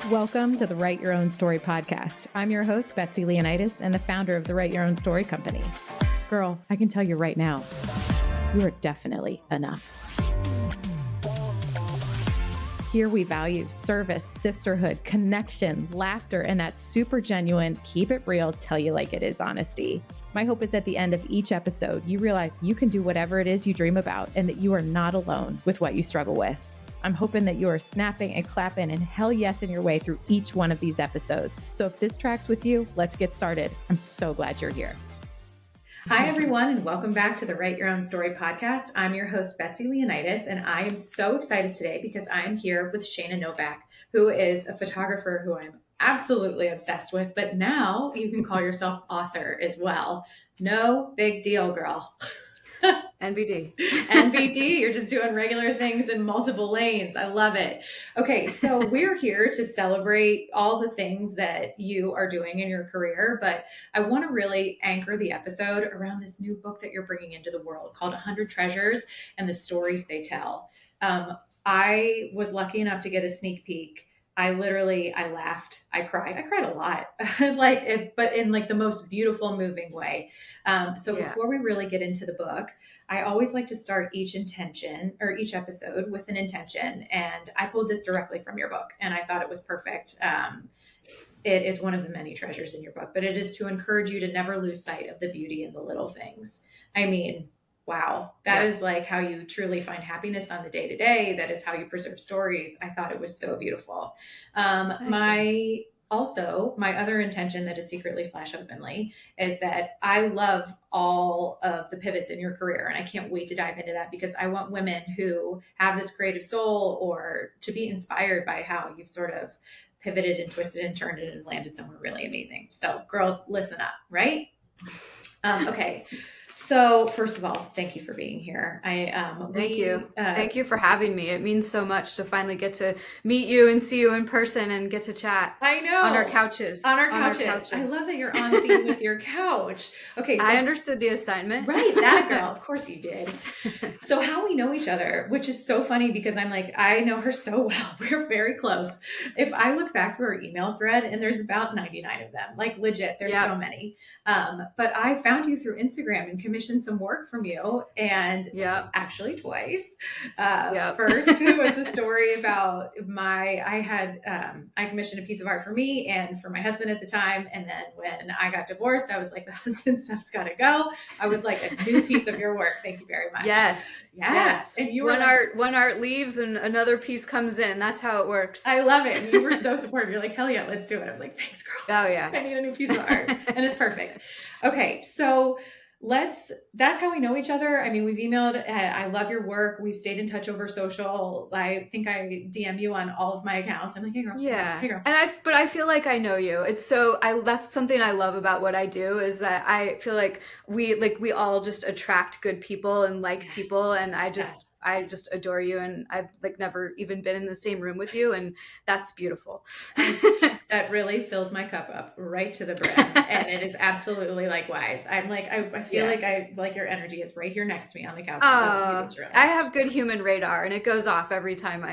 Welcome to the Write Your Own Story podcast. I'm your host, Betsy Leonidas, and the founder of the Write Your Own Story company. Girl, I can tell you right now, you are definitely enough. Here we value service, sisterhood, connection, laughter, and that super genuine, keep it real, tell you like it is honesty. My hope is at the end of each episode, you realize you can do whatever it is you dream about and that you are not alone with what you struggle with. I'm hoping that you are snapping and clapping and hell yes in your way through each one of these episodes. So if this tracks with you, let's get started. I'm so glad you're here. Hi, everyone, and welcome back to the Write Your Own Story podcast. I'm your host, Betsy Leonidas, and I am so excited today because I'm here with Shana Novak, who is a photographer who I'm absolutely obsessed with, but now you can call yourself author as well. No big deal, girl. NBD. NBD, you're just doing regular things in multiple lanes. I love it. Okay, so we're here to celebrate all the things that you are doing in your career, but I want to really anchor the episode around this new book that you're bringing into the world called 100 Treasures and the Stories They Tell. I was lucky enough to get a sneak peek. I laughed, I cried a lot, but in like the most beautiful, moving way. Before we really get into the book, I always like to start each episode with an intention. And I pulled this directly from your book and I thought it was perfect. It is one of the many treasures in your book, but it is to encourage you to never lose sight of the beauty in the little things. I mean, wow, that is like how you truly find happiness on the day to day. That is how you preserve stories. I thought it was so beautiful. My other intention that is secretly / openly is that I love all of the pivots in your career. And I can't wait to dive into that because I want women who have this creative soul or to be inspired by how you've sort of pivoted and twisted and turned it and landed somewhere really amazing. So girls, listen up, right? Okay. So first of all, thank you for being here. Thank you. Thank you for having me. It means so much to finally get to meet you and see you in person and get to chat. I know. On our couches. I love that you're on theme with your couch. Okay. So, I understood the assignment. Right. That girl. Of course you did. So how we know each other, which is so funny because I'm like, I know her so well. We're very close. If I look back through our email thread and there's about 99 of them, like legit, there's so many. But I found you through Instagram and commissioned some work from you and actually twice. First, it was a story about I commissioned a piece of art for me and for my husband at the time. And then when I got divorced, I was like, the husband stuff's got to go. I would like a new piece of your work. Thank you very much. Yes. And you were one art leaves and another piece comes in. That's how it works. I love it. And you were so supportive. You're like, hell yeah, let's do it. I was like, thanks, girl. Oh yeah. I need a new piece of art. And it's perfect. Okay. So that's how we know each other. I mean, we've emailed, I love your work. We've stayed in touch over social. I think I DM you on all of my accounts. I'm like, hey girl. Yeah. Hey girl. But I feel like I know you. That's something I love about what I do is that I feel like we all just attract good people and people. And I just adore you. And I've never even been in the same room with you. And that's beautiful. That really fills my cup up right to the brim. And it is absolutely likewise. I'm like, I feel like your energy is right here next to me on the couch. I have good human radar and it goes off every time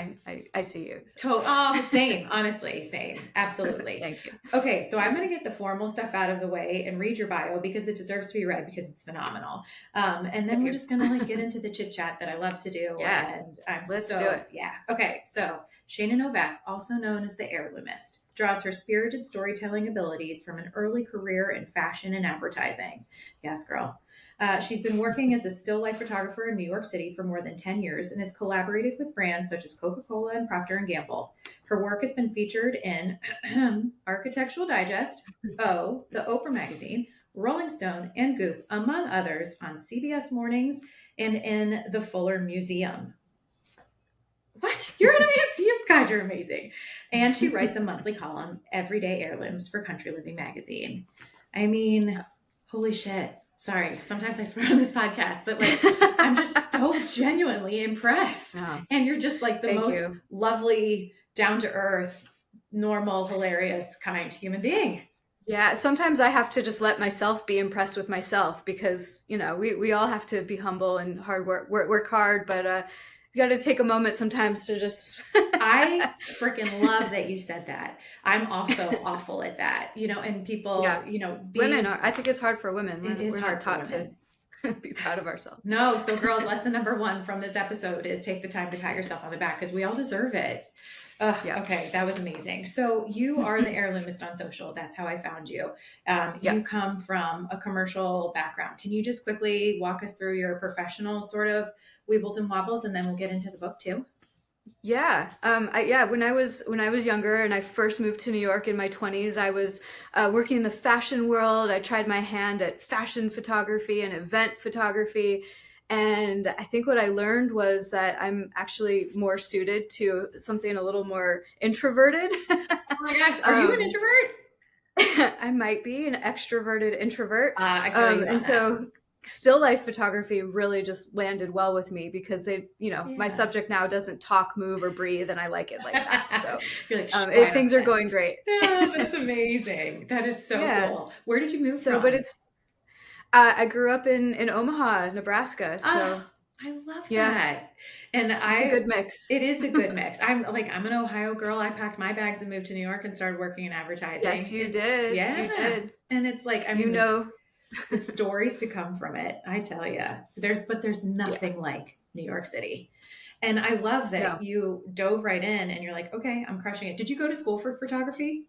I see you. So. Same. Honestly, same. Absolutely. Thank you. Okay. So I'm going to get the formal stuff out of the way and read your bio because it deserves to be read because it's phenomenal. And then we're just going to get into the chit chat that I love to do. Yeah. And Let's do it. Yeah. Okay. So Shana Novak, also known as the Heirloomist, draws her spirited storytelling abilities from an early career in fashion and advertising. Yes, girl. She's been working as a still life photographer in New York City for more than 10 years and has collaborated with brands such as Coca-Cola and Procter & Gamble. Her work has been featured in Architectural Digest, the Oprah Magazine, Rolling Stone, and Goop, among others, on CBS Mornings and in the Fuller Museum. What? You're in a museum? God, you're amazing. And she writes a monthly column, Everyday Heirlooms, for Country Living magazine. I mean, holy shit. Sorry. Sometimes I swear on this podcast, but I'm just so genuinely impressed. Oh. And you're just the most lovely, down to earth, normal, hilarious, kind human being. Yeah. Sometimes I have to just let myself be impressed with myself because, we all have to be humble and work hard, but, got to take a moment sometimes to just. I freaking love that you said that. I'm also awful at that, and people, Yeah, women are. I think it's hard for women. it is We're not hard for taught to women. be proud of ourselves. No, so girls, lesson number one from this episode is take the time to pat yourself on the back because we all deserve it. Yeah. Okay, that was amazing. So you are the Heirloomist on social. That's how I found you. Yeah. You come from a commercial background. Can you just quickly walk us through your professional sort of weebles and wobbles, and then we'll get into the book too? Yeah. When I was younger and I first moved to New York in my 20s, I was working in the fashion world. I tried my hand at fashion photography and event photography. And I think what I learned was that I'm actually more suited to something a little more introverted. Oh my gosh, are you an introvert? I might be an extroverted introvert. I feel you on And that. so still life photography really just landed well with me because my Yeah. subject now doesn't talk, move, or breathe, and I like it like that. So You're like, quiet on things are set. going great. Yeah, that's amazing. That is so Yeah. cool. Where did you move So, but from? it's I grew up in Omaha, Nebraska. Ah, So I love yeah, that. And it's a good mix. it is a good mix. I'm an Ohio girl. I packed my bags and moved to New York and started working in Yes, advertising. you did. You Yeah. did. And it's like, I You mean, know. the stories to come from it, I tell you. There's Yeah. nothing like New York City. And I love that No. you dove right in and you're like, okay, I'm crushing it. Did you go to school for photography?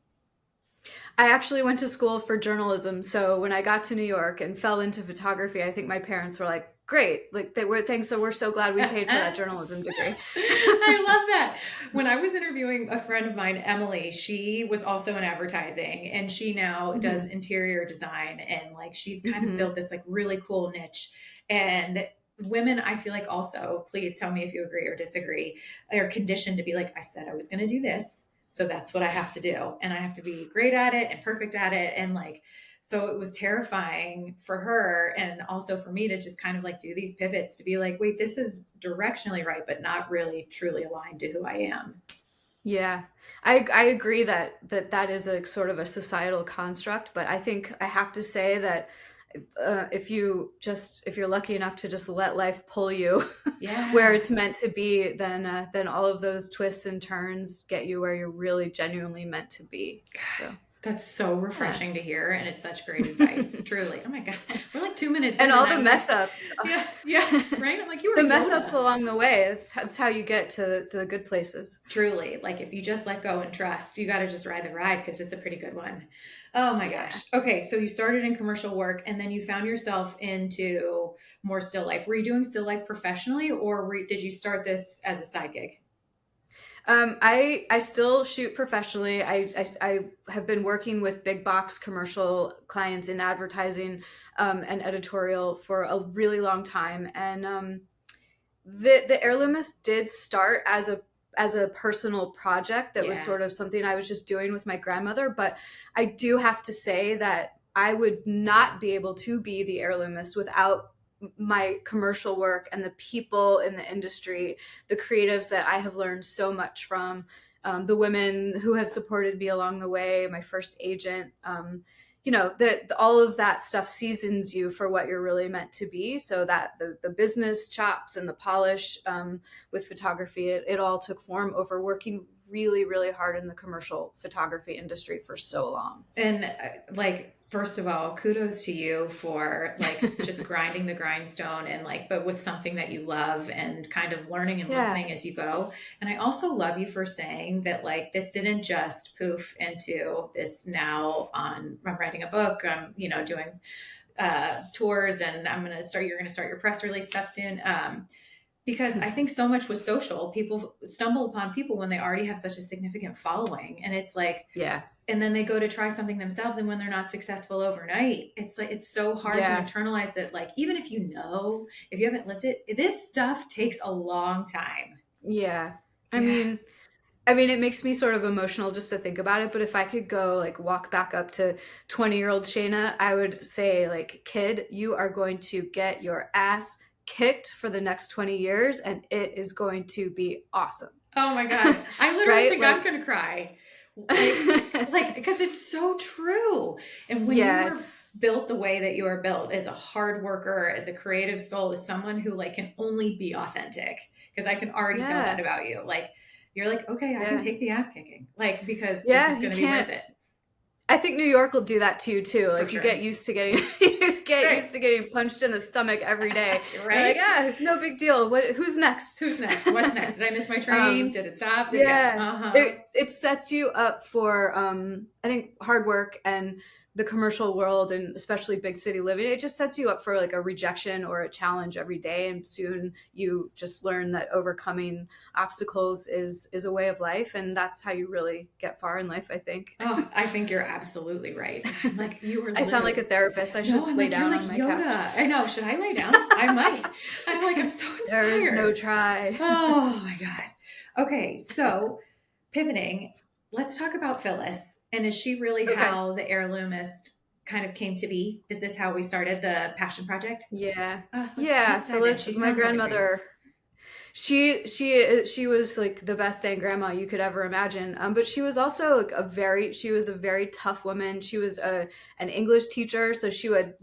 I actually went to school for journalism. So when I got to New York and fell into photography, I think my parents were like, great. Like they were thanks. So we're so glad we paid for that journalism degree. I love that. When I was interviewing a friend of mine, Emily, she was also in advertising and she now does Hmm. interior design and like she's kind of Hmm. built this like really cool niche. And women, I feel like also, please tell me if you agree or disagree, are conditioned to be like, I said I was going to do this. So that's what I have to do. And I have to be great at it and perfect at it. And like, so it was terrifying for her and also for me to just kind of like do these pivots to be like, wait, this is directionally right, but not really truly aligned to who I am. Yeah, I agree that is a sort of a societal construct, but I think I have to say that if you're lucky enough to just let life pull you where Yeah. it's meant to be, then all of those twists and turns get you where you're really genuinely meant to be. So That's so yeah. refreshing to hear. And it's such great advice. Truly. Oh my God. We're like 2 minutes And in and all the I'm mess like, ups. yeah, yeah, right. I'm like, you are The mess ups Yoda. along the way. That's how you get to the good places. Truly. Like if you just let go and trust, you got to just ride the ride because it's a pretty good one. Oh my Yeah. gosh. Okay. So you started in commercial work and then you found yourself into more still life. Were you doing still life professionally or did you start this as a side gig? I still shoot professionally. I have been working with big box commercial clients in advertising and editorial for a really long time, and the Heirloomist did start as a personal project that was Yeah. sort of something I was just doing with my grandmother. But I do have to say that I would not be able to be the Heirloomist without my commercial work and the people in the industry, the creatives that I have learned so much from, the women who have supported me along the way, my first agent. That all of that stuff seasons you for what you're really meant to be. So that the business chops and the polish with photography, it all took form over working really, really hard in the commercial photography industry for so long. And like, first of all, kudos to you for like just grinding the grindstone and like, but with something that you love and kind of learning and Yeah. listening as you go. And I also love you for saying that like this didn't just poof into this now on I'm writing a book, I'm, doing tours and you're going to start your press release stuff soon. Because I think so much with social, people stumble upon people when they already have such a significant following. And it's like, Yeah. and then they go to try something themselves. And when they're not successful overnight, it's like, it's so hard to Yeah. internalize that. Like, even if if you haven't lived it, this stuff takes a long time. Yeah. I Yeah. mean, I mean, it makes me sort of emotional just to think about it. But if I could go like walk back up to 20-year-old Shana, I would say, like, kid, you are going to get your ass kicked for the next 20 years and it is going to be awesome. Oh my God. I literally Right? think I'm Like, going to cry. Because it's so true. And when you yeah, are built the way that you are built as a hard worker, as a creative soul, as someone who like can only be authentic, because I can already tell that Yeah. about you. Like, you're like, okay, I can Yeah. take the ass kicking, like, because this Yeah. is You going to be worth can't. it I think New York will do that to you too. for Like you get sure. used to getting you get Right. used to getting punched in the stomach every day. You're like, Right. ah, no big deal. What? Who's next? Who's next? What's next? Did I miss my train? um, Did it stop? Yeah. yeah, Uh-huh. it sets you up for I think hard work and the commercial world and especially big city living. It just sets you up for like a rejection or a challenge every day, and soon you just learn that overcoming obstacles is a way of life, and that's how you really get far in life, I think. Oh, I think you're absolutely right. I'm like, you were I sound like a literally, therapist. I no, should I'm lay like, you're down like on my couch. Yoda. I know. Should I lay down? I might. I'm like, I'm so There is no inspired. try. Oh my God. Okay. So pivoting, let's talk about Phyllis. And is she really Okay. how the heirloomist kind of came to be? Is this how we started the passion project? Yeah. Let's Yeah, let's dive in. Phyllis, She my sounds like a great one. grandmother, she was like the best dang grandma you could ever imagine. But she was also like she was a very tough woman. She was an English teacher, so she would,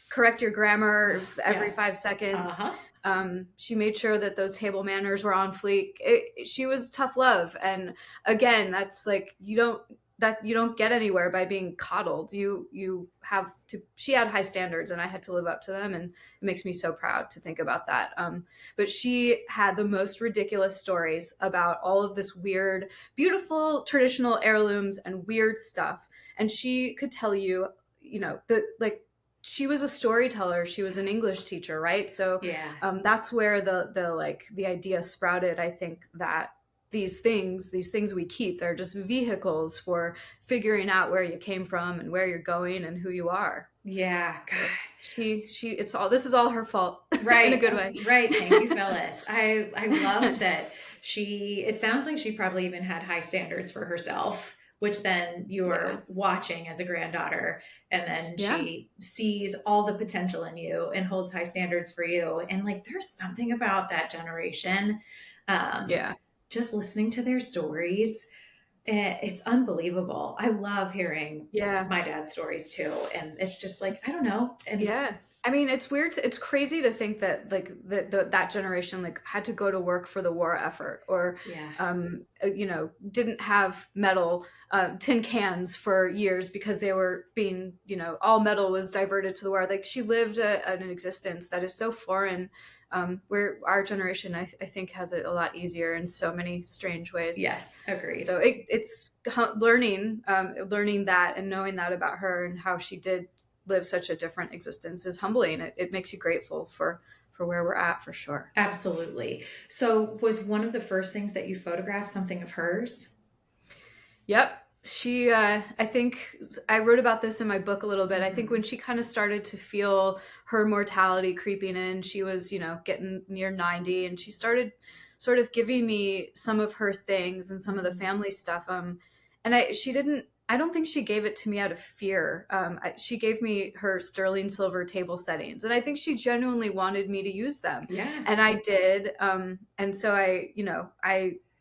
correct your grammar every Yes. 5 seconds. Uh-huh. She made sure that those table manners were on fleek. She was tough love, and again, that's like you don't get anywhere by being coddled. You have to. She had high standards, and I had to live up to them, and it makes me so proud to think about that. But she had the most ridiculous stories about all of this weird, beautiful traditional heirlooms and weird stuff, and she could tell you, the like. She was a storyteller. She was an English teacher, right? So Yeah. that's where the idea sprouted. I think that these things we keep, they're just vehicles for figuring out where you came from and where you're going and who you are. Yeah. God. So it's all, this is all her fault. In a Right. good way. Right. Thank you, Phyllis. I love that it sounds like she probably even had high standards for herself, which then Yeah. you're watching as a granddaughter. And then Yeah. she sees all the potential in you and holds high standards for you. And like, there's something about that generation. Um, Yeah. just listening to their stories, it's unbelievable. I love hearing Yeah. my dad's stories too. And it's just like, I don't know. And Yeah. I mean, it's weird. It's crazy to think that like that generation like had to go to work for the war effort, or, yeah. didn't have metal tin cans for years because they were being, all metal was diverted to the war. Like she lived an existence that is so foreign. Where our generation, I think, has it a lot easier in so many strange ways. Yes, agreed. So it's learning that and knowing that about her and how she did live such a different existence is humbling. It makes you grateful for where we're at, for sure. Absolutely. So was one of the first things that you photographed something of hers? Yep. She, I think I wrote about this in my book a little bit. I think Mm-hmm. when she kind of started to feel her mortality creeping in, she was, getting near 90, and she started sort of giving me some of her things and some of the family stuff. I don't think she gave it to me out of fear. She gave me her sterling silver table settings, and I think she genuinely wanted me to use them. Yeah. And I did. And so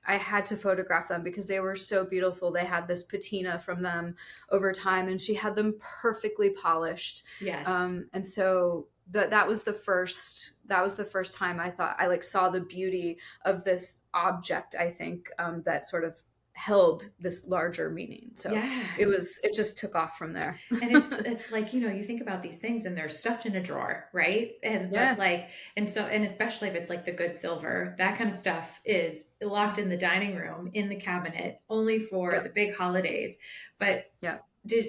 I had to photograph them because they were so beautiful. They had this patina from them over time, and she had them perfectly polished. Yes. And so that was the first time I thought I like saw the beauty of this object. I think that sort of held this larger meaning. So yeah. it just took off from there. And it's like, you think about these things and they're stuffed in a drawer, right? And Yeah. but like, and especially if it's like the good silver, that kind of stuff is locked in the dining room, in the cabinet, only for the big holidays. But yeah,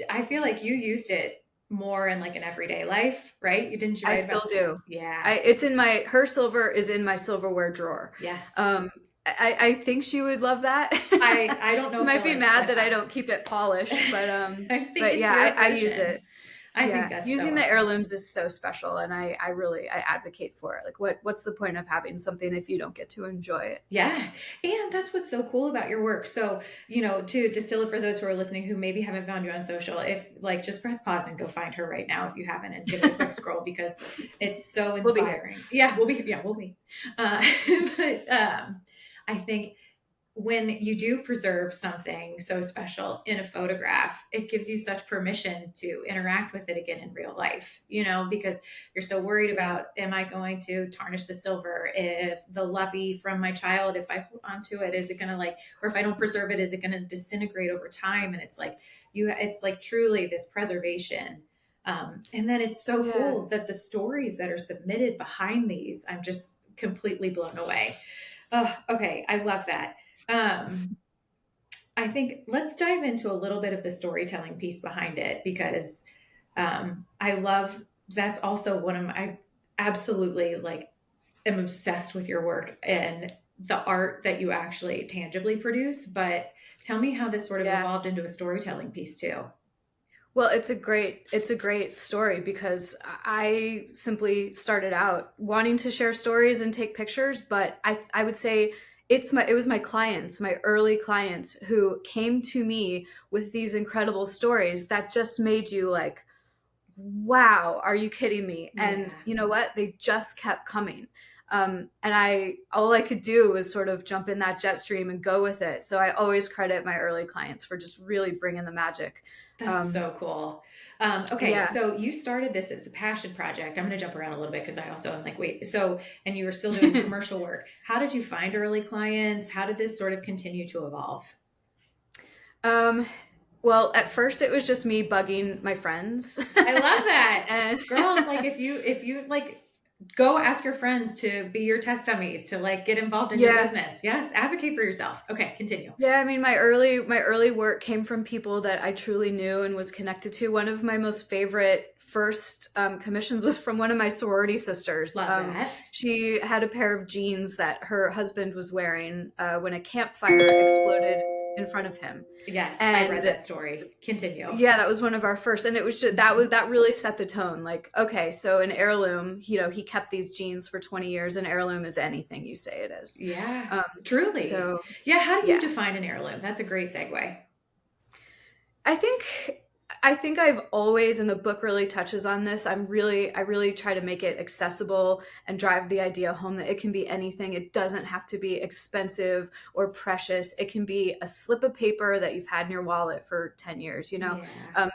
I feel like you used it more in like an everyday life, right? You didn't. I still do. Yeah. It's in her silver is in my silverware drawer. Yes. I think she would love that. I don't know. Might be mad that I don't keep it polished, but I use it. I think that's using so the awesome. heirlooms is so special, and I advocate for it. Like, what's the point of having something if you don't get to enjoy it? Yeah, and that's what's so cool about your work. So, to distill it for those who are listening who maybe haven't found you on social, if like just press pause and go find her right now if you haven't, and give it a quick scroll because it's so inspiring. We'll be here. We'll be. But I think when you do preserve something so special in a photograph, it gives you such permission to interact with it again in real life, because you're so worried about, am I going to tarnish the silver? If the lovey from my child, if I hold on to it, is it going to or if I don't preserve it, is it going to disintegrate over time? And it's like, it's like truly this preservation. And then it's so Yeah. cool that the stories that are submitted behind these, I'm just completely blown away. Oh, okay. I love that. Um, I think let's dive into a little bit of the storytelling piece behind it, because I love, that's also one of my, I absolutely am obsessed with your work and the art that you actually tangibly produce. But tell me how this sort of Yeah. evolved into a storytelling piece too. Well, it's a great story because I simply started out wanting to share stories and take pictures, but I would say it was my clients, my early clients who came to me with these incredible stories that just made you like, wow, are you kidding me? And Yeah. you know what? They just kept coming. And all I could do was sort of jump in that jet stream and go with it. So I always credit my early clients for just really bringing the magic. That's Um, so cool. Okay, yeah. so you started this as a passion project. I'm going to jump around a little bit because I also am like, wait, so, and you were still doing commercial work. How did you find early clients? How did this sort of continue to evolve? Um, well, at first it was just me bugging my friends. I love that. And Girls, if you go ask your friends to be your test dummies, to get involved in your yeah. business. Yes, advocate for yourself. Okay, continue. Yeah, I mean my early work came from people that I truly knew and was connected to. One of my most favorite first commissions was from one of my sorority sisters. Love that. She had a pair of jeans that her husband was wearing when a campfire exploded in front of him. Yes, I read And that story. Continue. yeah, that was one of our first, and it was just that really set the tone. Like, okay, so an heirloom, he kept these jeans for 20 years. An heirloom is anything you say it is. Yeah, Um, truly. so Yeah, how do you yeah, define an heirloom? That's a great segue. I think I think I've always, and the book really touches on this. I really try to make it accessible and drive the idea home that it can be anything. It doesn't have to be expensive or precious. It can be a slip of paper that you've had in your wallet for 10 years. Yeah.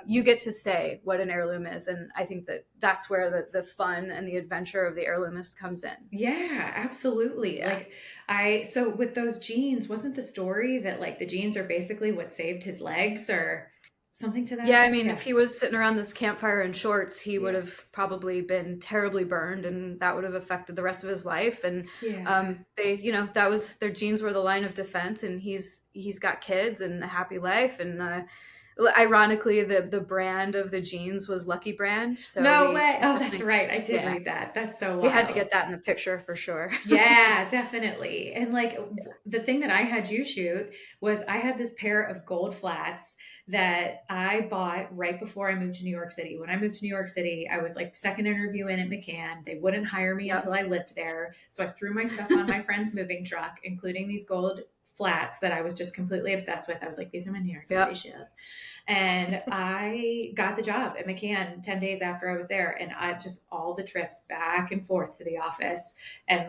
You get to say what an heirloom is, and I think that that's where the fun and the adventure of the heirloomist comes in. Yeah, absolutely. Yeah. So with those jeans, wasn't the story that the jeans are basically what saved his legs or something to that Yeah, I effect? mean, Yeah. if he was sitting around this campfire in shorts, he would Yeah. have probably been terribly burned, and that would have affected the rest of his life. And Yeah. that was their jeans were the line of defense, and he's got kids and a happy life. And ironically, the brand of the jeans was Lucky Brand, so No we way. Oh, that's definitely, right. I did yeah, read that. That's so we had to wild. get that in the picture for sure. Yeah, definitely. And the thing that I had you shoot was I had this pair of gold flats that I bought right before I moved to New York City. When I moved to New York City, I was second interview in at McCann. They wouldn't hire me Yep. until I lived there. So I threw my stuff on my friend's moving truck, including these gold flats that I was just completely obsessed with. I was like, these are my New York City Yep. shoes. And I got the job at McCann 10 days after I was there. And I just all the trips back and forth to the office. And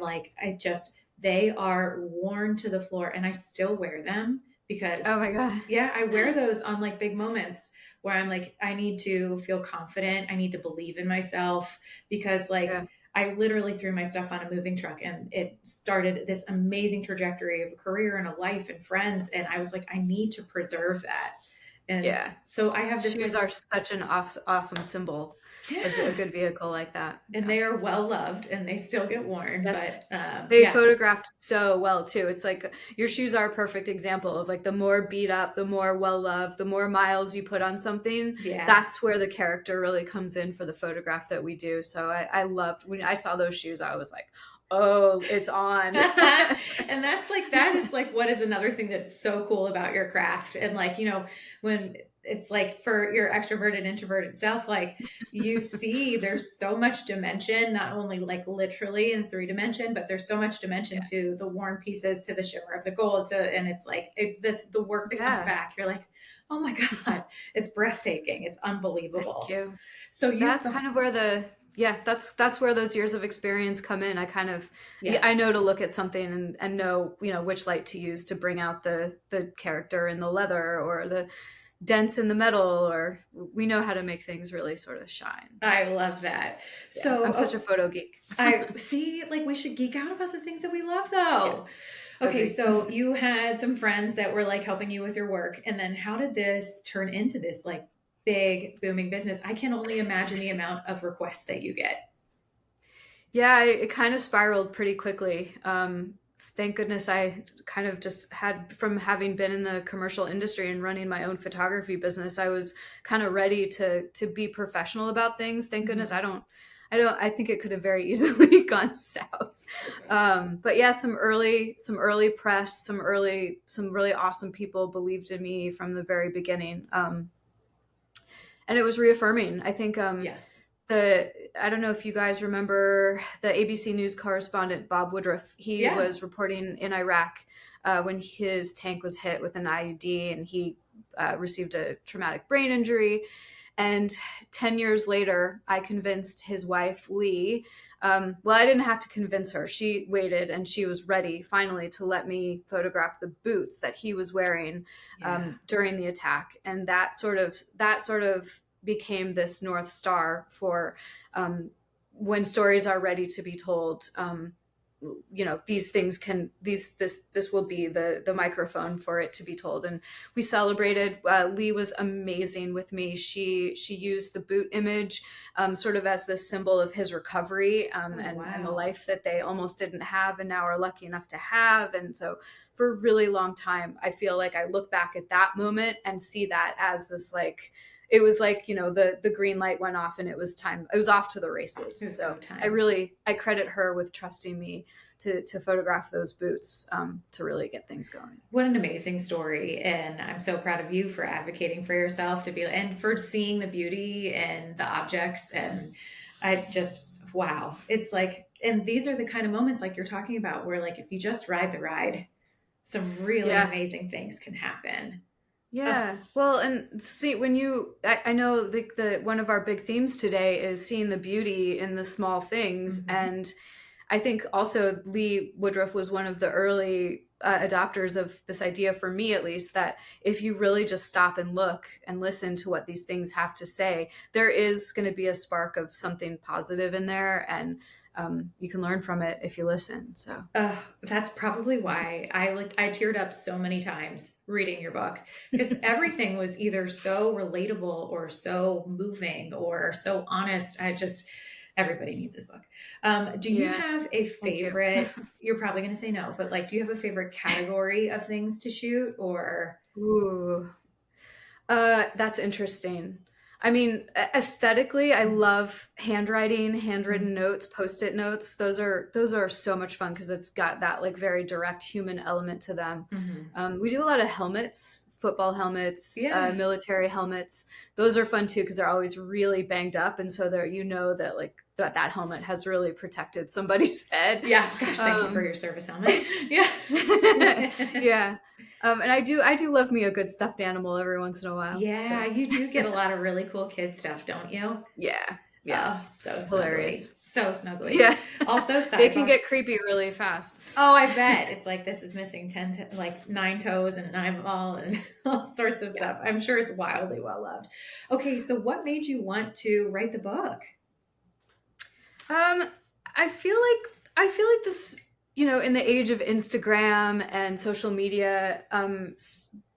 they are worn to the floor and I still wear them because, Oh my God. yeah, I wear those on big moments where I'm I need to feel confident. I need to believe in myself because Yeah. I literally threw my stuff on a moving truck and it started this amazing trajectory of a career and a life and friends. And I was like, I need to preserve that. And Yeah. so I have this Shoes are such an awesome symbol, a yeah, good vehicle like that. and Yeah. they are well loved and they still get worn. Yes. But They yeah, photographed so well too. It's like your shoes are a perfect example of like the more beat up, the more well loved, the more miles you put on something, yeah. that's where the character really comes in for the photograph that we do. So I loved when I saw those shoes, I was like, oh, it's on. And that is what is another thing that's so cool about your craft. And when it's for your extroverted, introverted self, you see there's so much dimension, not only literally in 3 dimension, but there's so much dimension Yeah. to the worn pieces, to the shimmer of the gold, and it's the work that comes Yeah. back. You're like, oh my God, it's breathtaking. It's Thank unbelievable. you. So you've That's kind of where Yeah, that's where those years of experience come in. I kind of, Yeah. I know to look at something and know, which light to use to bring out the character in the leather or the dents in the metal, or we know how to make things really sort of shine. So I it's, love that. yeah, So, I'm such a photo geek. I see, like, we should geek out about the things that we love, Yeah, though. Okay, agreed. so you had some friends that were like helping you with your work, and then how did this turn into this like big booming business? I can only imagine the amount of requests that you get. Yeah, it kind of spiraled pretty quickly. Thank goodness I kind of just had, from having been in the commercial industry and running my own photography business, I was kind of ready to be professional about things. Thank goodness Mhm. I think it could have very easily gone south. But yeah, some early press, some really awesome people believed in me from the very beginning. And it was reaffirming. I think Yes. the I don't know if you guys remember the ABC News correspondent Bob Woodruff. He Yeah. was reporting in Iraq when his tank was hit with an IED, and he received a traumatic brain injury. And 10 years later, I convinced his wife, Lee. Well, I didn't have to convince her. She waited and she was ready finally to let me photograph the boots that he was wearing Yeah. during the attack. And that sort of became this North Star for when stories are ready to be told. These things can this will be the microphone for it to be told. And we celebrated. Lee was amazing with me. She used the boot image sort of as the symbol of his recovery, Oh, and the wow. life that they almost didn't have and now are lucky enough to have. And so for a really long time, I feel like I look back at that moment and see that as this, like, it was like, the green light went off and it was time. It was off to the It races. was go So time. I credit her with trusting me to photograph those boots, to really get things going. What an amazing story. And I'm so proud of you for advocating for yourself to be, and for seeing the beauty and the objects. And I just, wow. It's like, and these are the kind of moments like you're talking about where, like, if you just ride the ride, some really Yeah. amazing things can happen. Ugh. Yeah. Well, and see, I know the one of our big themes today is seeing the beauty in the small things. Mhm. And I think also Lee Woodruff was one of the early adopters of this idea, for me at least, that if you really just stop and look and listen to what these things have to say, there is going to be a spark of something positive in there, and you can learn from it if you listen. So That's probably why I teared up so many times reading your book, because everything was either so relatable or so moving or so honest. I just, everybody needs this book. Do you yeah, have a thank you. favorite? You're probably going to say no, but like, do you have a favorite category of things to shoot or? Ooh. That's interesting. I mean, aesthetically, I love handwriting, handwritten Mhm. notes, post-it notes. Those are so much fun because it's got that like very direct human element to them. Mhm. We do a lot of helmets, football helmets, Yeah. military helmets. Those are fun too because they're always really banged up, and so they're, that like that helmet has really protected somebody's head. Yeah. Gosh, thank you for Um, your service helmet. Yeah. yeah. And I do love me a good stuffed animal every once in a while. Yeah, So you do get a lot of really cool kid stuff, don't you? yeah, yeah, Oh, so it's snuggly. hilarious. So snuggly. Yeah, Also, they can sidebar. get creepy really fast. Oh, I bet. It's like this is missing 10, like 9 toes and an eyeball and all sorts of Yeah. stuff. I'm sure it's wildly well loved. Okay, so what made you want to write the book? Um, I feel like this, in the age of Instagram and social media,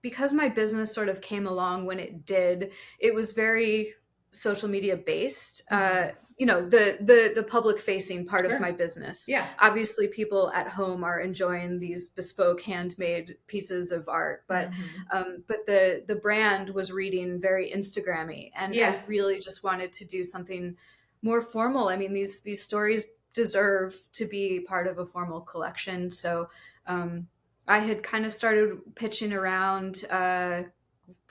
because my business sort of came along when it did, it was very social media based. Mhm. The public facing part of my Sure. business. Yeah. Obviously, people at home are enjoying these bespoke handmade pieces of art, but Hmm. the brand was reading very Instagrammy, and I Yeah. really just wanted to do something more formal. I mean, these stories deserve to be part of a formal collection. So um, I had kind of started pitching around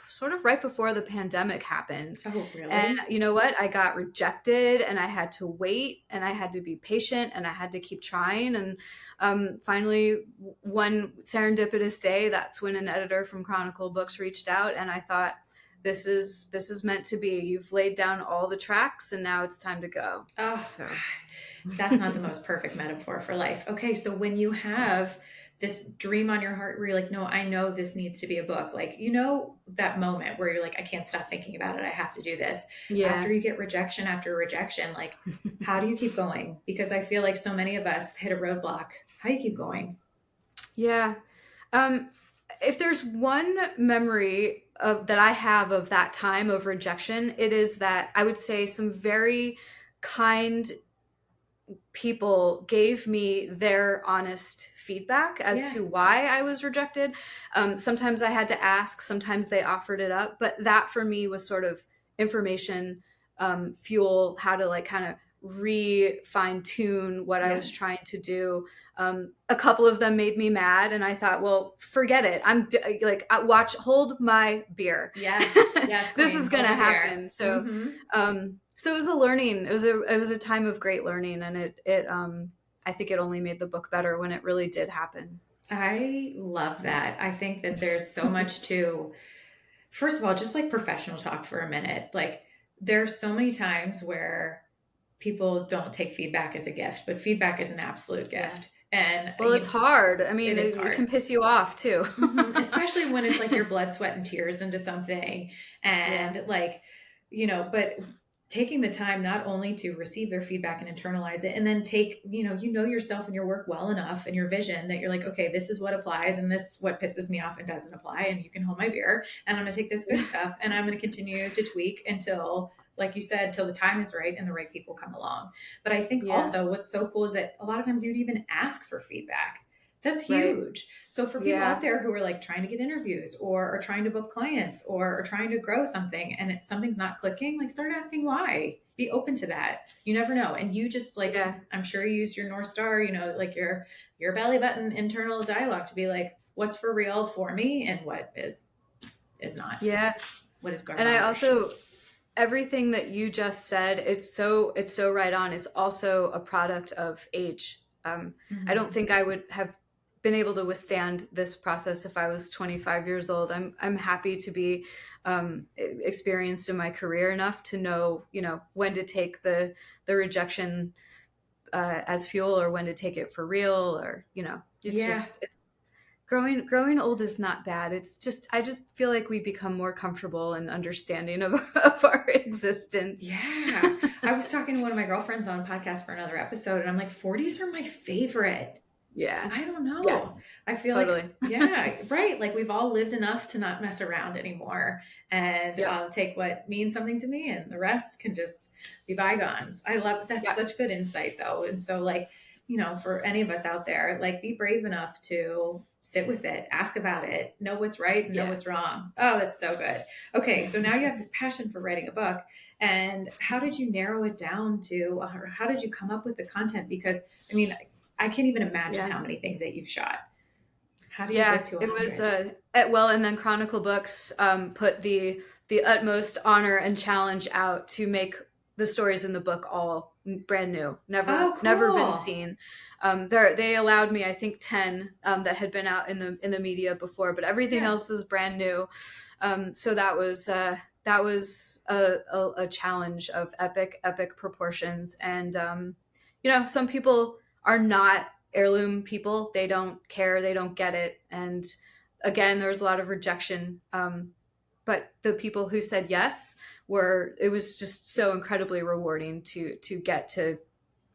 sort of right before the pandemic happened. Oh, And really? you know what? I got rejected, and I had to wait, and I had to be patient, and I had to keep trying. And finally, one serendipitous day, that's when an editor from Chronicle Books reached out, and I thought, this is meant to be. You've laid down all the tracks and now it's time to go. Oh, So God, that's not the most perfect metaphor for life. Okay, so when you have this dream on your heart where you're like, no, I know this needs to be a book. Like, you know, that moment where you're like, I can't stop thinking about it. I have to do this. yeah. After you get rejection after rejection, like, how do you keep going? Because I feel like so many of us hit a roadblock. How do you keep going? Yeah. If there's one memory that I have of that time of rejection, it is that I would say some very kind people gave me their honest feedback as Yeah. to why I was rejected. Sometimes I had to ask, sometimes they offered it up, but that for me was sort of information, fuel, how to like kind of fine tune what I Yeah. was trying to do. A couple of them made me mad, and I thought, well, forget it. Hold my beer. Yes. Yes, This queen. is gonna Hold the beer. happen. So, Mm-hmm. so it was a learning. It was a time of great learning, and I think it only made the book better when it really did happen. I love that. I think that there's so much to, first of all, just like professional talk for a minute. Like, there's so many times where people don't take feedback as a gift, but feedback is an absolute Yeah. gift. And Well, it's hard. I mean, it is it hard. can piss you off too. Especially when it's like your blood, sweat, and tears into something. And Yeah. like, but taking the time not only to receive their feedback and internalize it, and then take, you know yourself and your work well enough and your vision that you're like, okay, this is what applies and this what pisses me off and doesn't apply. And you can hold my beer, and I'm going to take this good stuff and I'm going to continue to tweak until, like you said, till the time is right and the right people come along. But I think Yeah. also what's so cool is that a lot of times you'd even ask for feedback. That's Right. huge. So for people Yeah. out there who are like trying to get interviews or are trying to book clients or are trying to grow something and something's not clicking, like start asking why. Be open to that. You never know. And you just like, Yeah. I'm sure you used your North Star, like your belly button internal dialogue to be like, what's for real for me and what is not. Yeah. What is garbage. And I also, everything that you just said, it's so right on. It's also a product of age. I don't think I would have been able to withstand this process if I was 25 years old. I'm happy to be experienced in my career enough to know, when to take the rejection as fuel or when to take it for real, or it's growing old is not bad. It's just, I just feel like we become more comfortable and understanding of our existence. Yeah. I was talking to one of my girlfriends on a podcast for another episode, and I'm like, 40s are my favorite. Yeah. I don't know. Yeah. I feel totally. like, yeah, right. Like we've all lived enough to not mess around anymore and Yep. take what means something to me, and the rest can just be bygones. I love that's Yep. such good insight though. And so like, for any of us out there, like be brave enough to sit with it, ask about it, know what's right and know what's wrong. Oh, that's so good. Okay. So now you have this passion for writing a book, and how did you narrow it down to, or how did you come up with the content? Because I mean, I can't even imagine how many things that you've shot. How do you get to 100? It was and then Chronicle Books put the utmost honor and challenge out to make the stories in the book all brand new, never been seen. They allowed me, I think, 10 that had been out in the media before, but everything else is brand new. So that was a challenge of epic proportions, and some people are not heirloom people. They don't care. They don't get it. And again, there was a lot of rejection. But the people who said yes it was just so incredibly rewarding to get to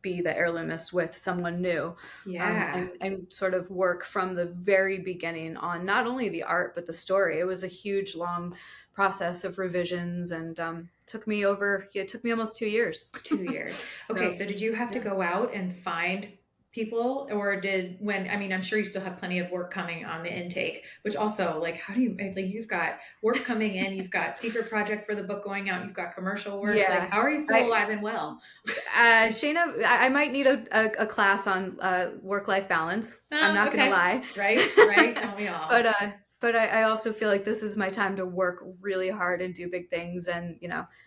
be the heirloomist with someone new. And sort of work from the very beginning on not only the art, but the story. It was a huge, long process of revisions, and took me almost 2 years. 2 years. Okay. So did you have to go out and find people, or I'm sure you still have plenty of work coming on the intake, which also like, how do you, like, you've got work coming in, you've got secret project for the book going out, you've got commercial work. Like, how are you still alive and well? Shana, I might need a class on work-life balance. I'm not going to lie. Right. Don't we all? But I also feel like this is my time to work really hard and do big things. And,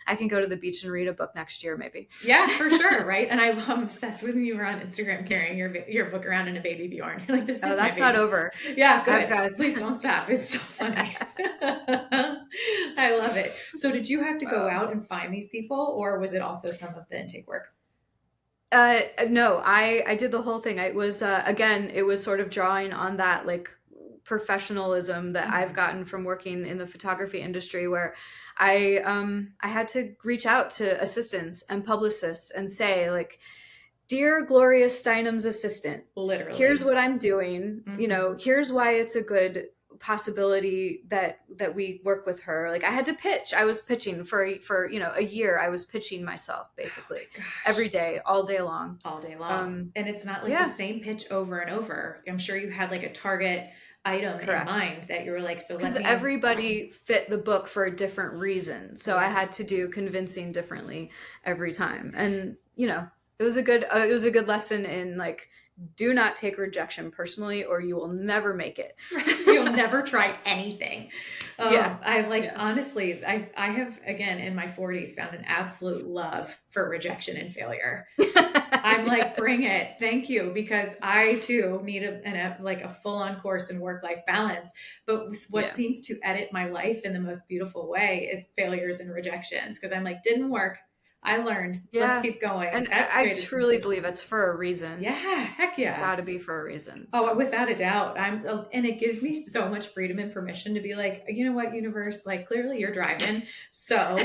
I can go to the beach and read a book next year, maybe. Yeah, for sure. Right. And I'm obsessed with you were on Instagram carrying your book around in a baby Bjorn. You're like, this is that's not over. Yeah, good. Please don't stop. It's so funny. I love it. So did you have to go Oh. out and find these people, or was it also some of the intake work? No, I did the whole thing. I was again, it was sort of drawing on that like professionalism that I've Mhm. gotten from working in the photography industry, where I had to reach out to assistants and publicists and say like, dear Gloria Steinem's assistant, here's Literally. what I'm doing. You know, Hmm. here's why it's a good possibility that we work with her. Like I had to pitch. I was pitching for a year. I was pitching myself Oh basically my every gosh. day, all day long. All day long. Um, And it's not like the yeah, same pitch over and over. I'm sure you had like a target item in correct. mind that you were like, so let Because me. everybody fit the book for a different reason, so I Yeah. had to do convincing differently every time. And it was a good lesson in like, do not take rejection personally, or you will never make it. Right. You'll never try anything. Yeah, I like, yeah. honestly, I have, again, in my 40s, found an absolute love for rejection and failure. I'm like, bring Yes. it. Thank you. Because I too need like a full on course in work life balance. But what Yeah. seems to edit my life in the most beautiful way is failures and rejections. Because I'm like, didn't work. I learned. Let's Yeah. keep going. And That I created some truly space. believe it's for a reason. Yeah. Heck It's yeah. got to be for a reason. Oh, So, without a doubt. And it gives me so much freedom and permission to be like, you know what, universe, like clearly you're driving. So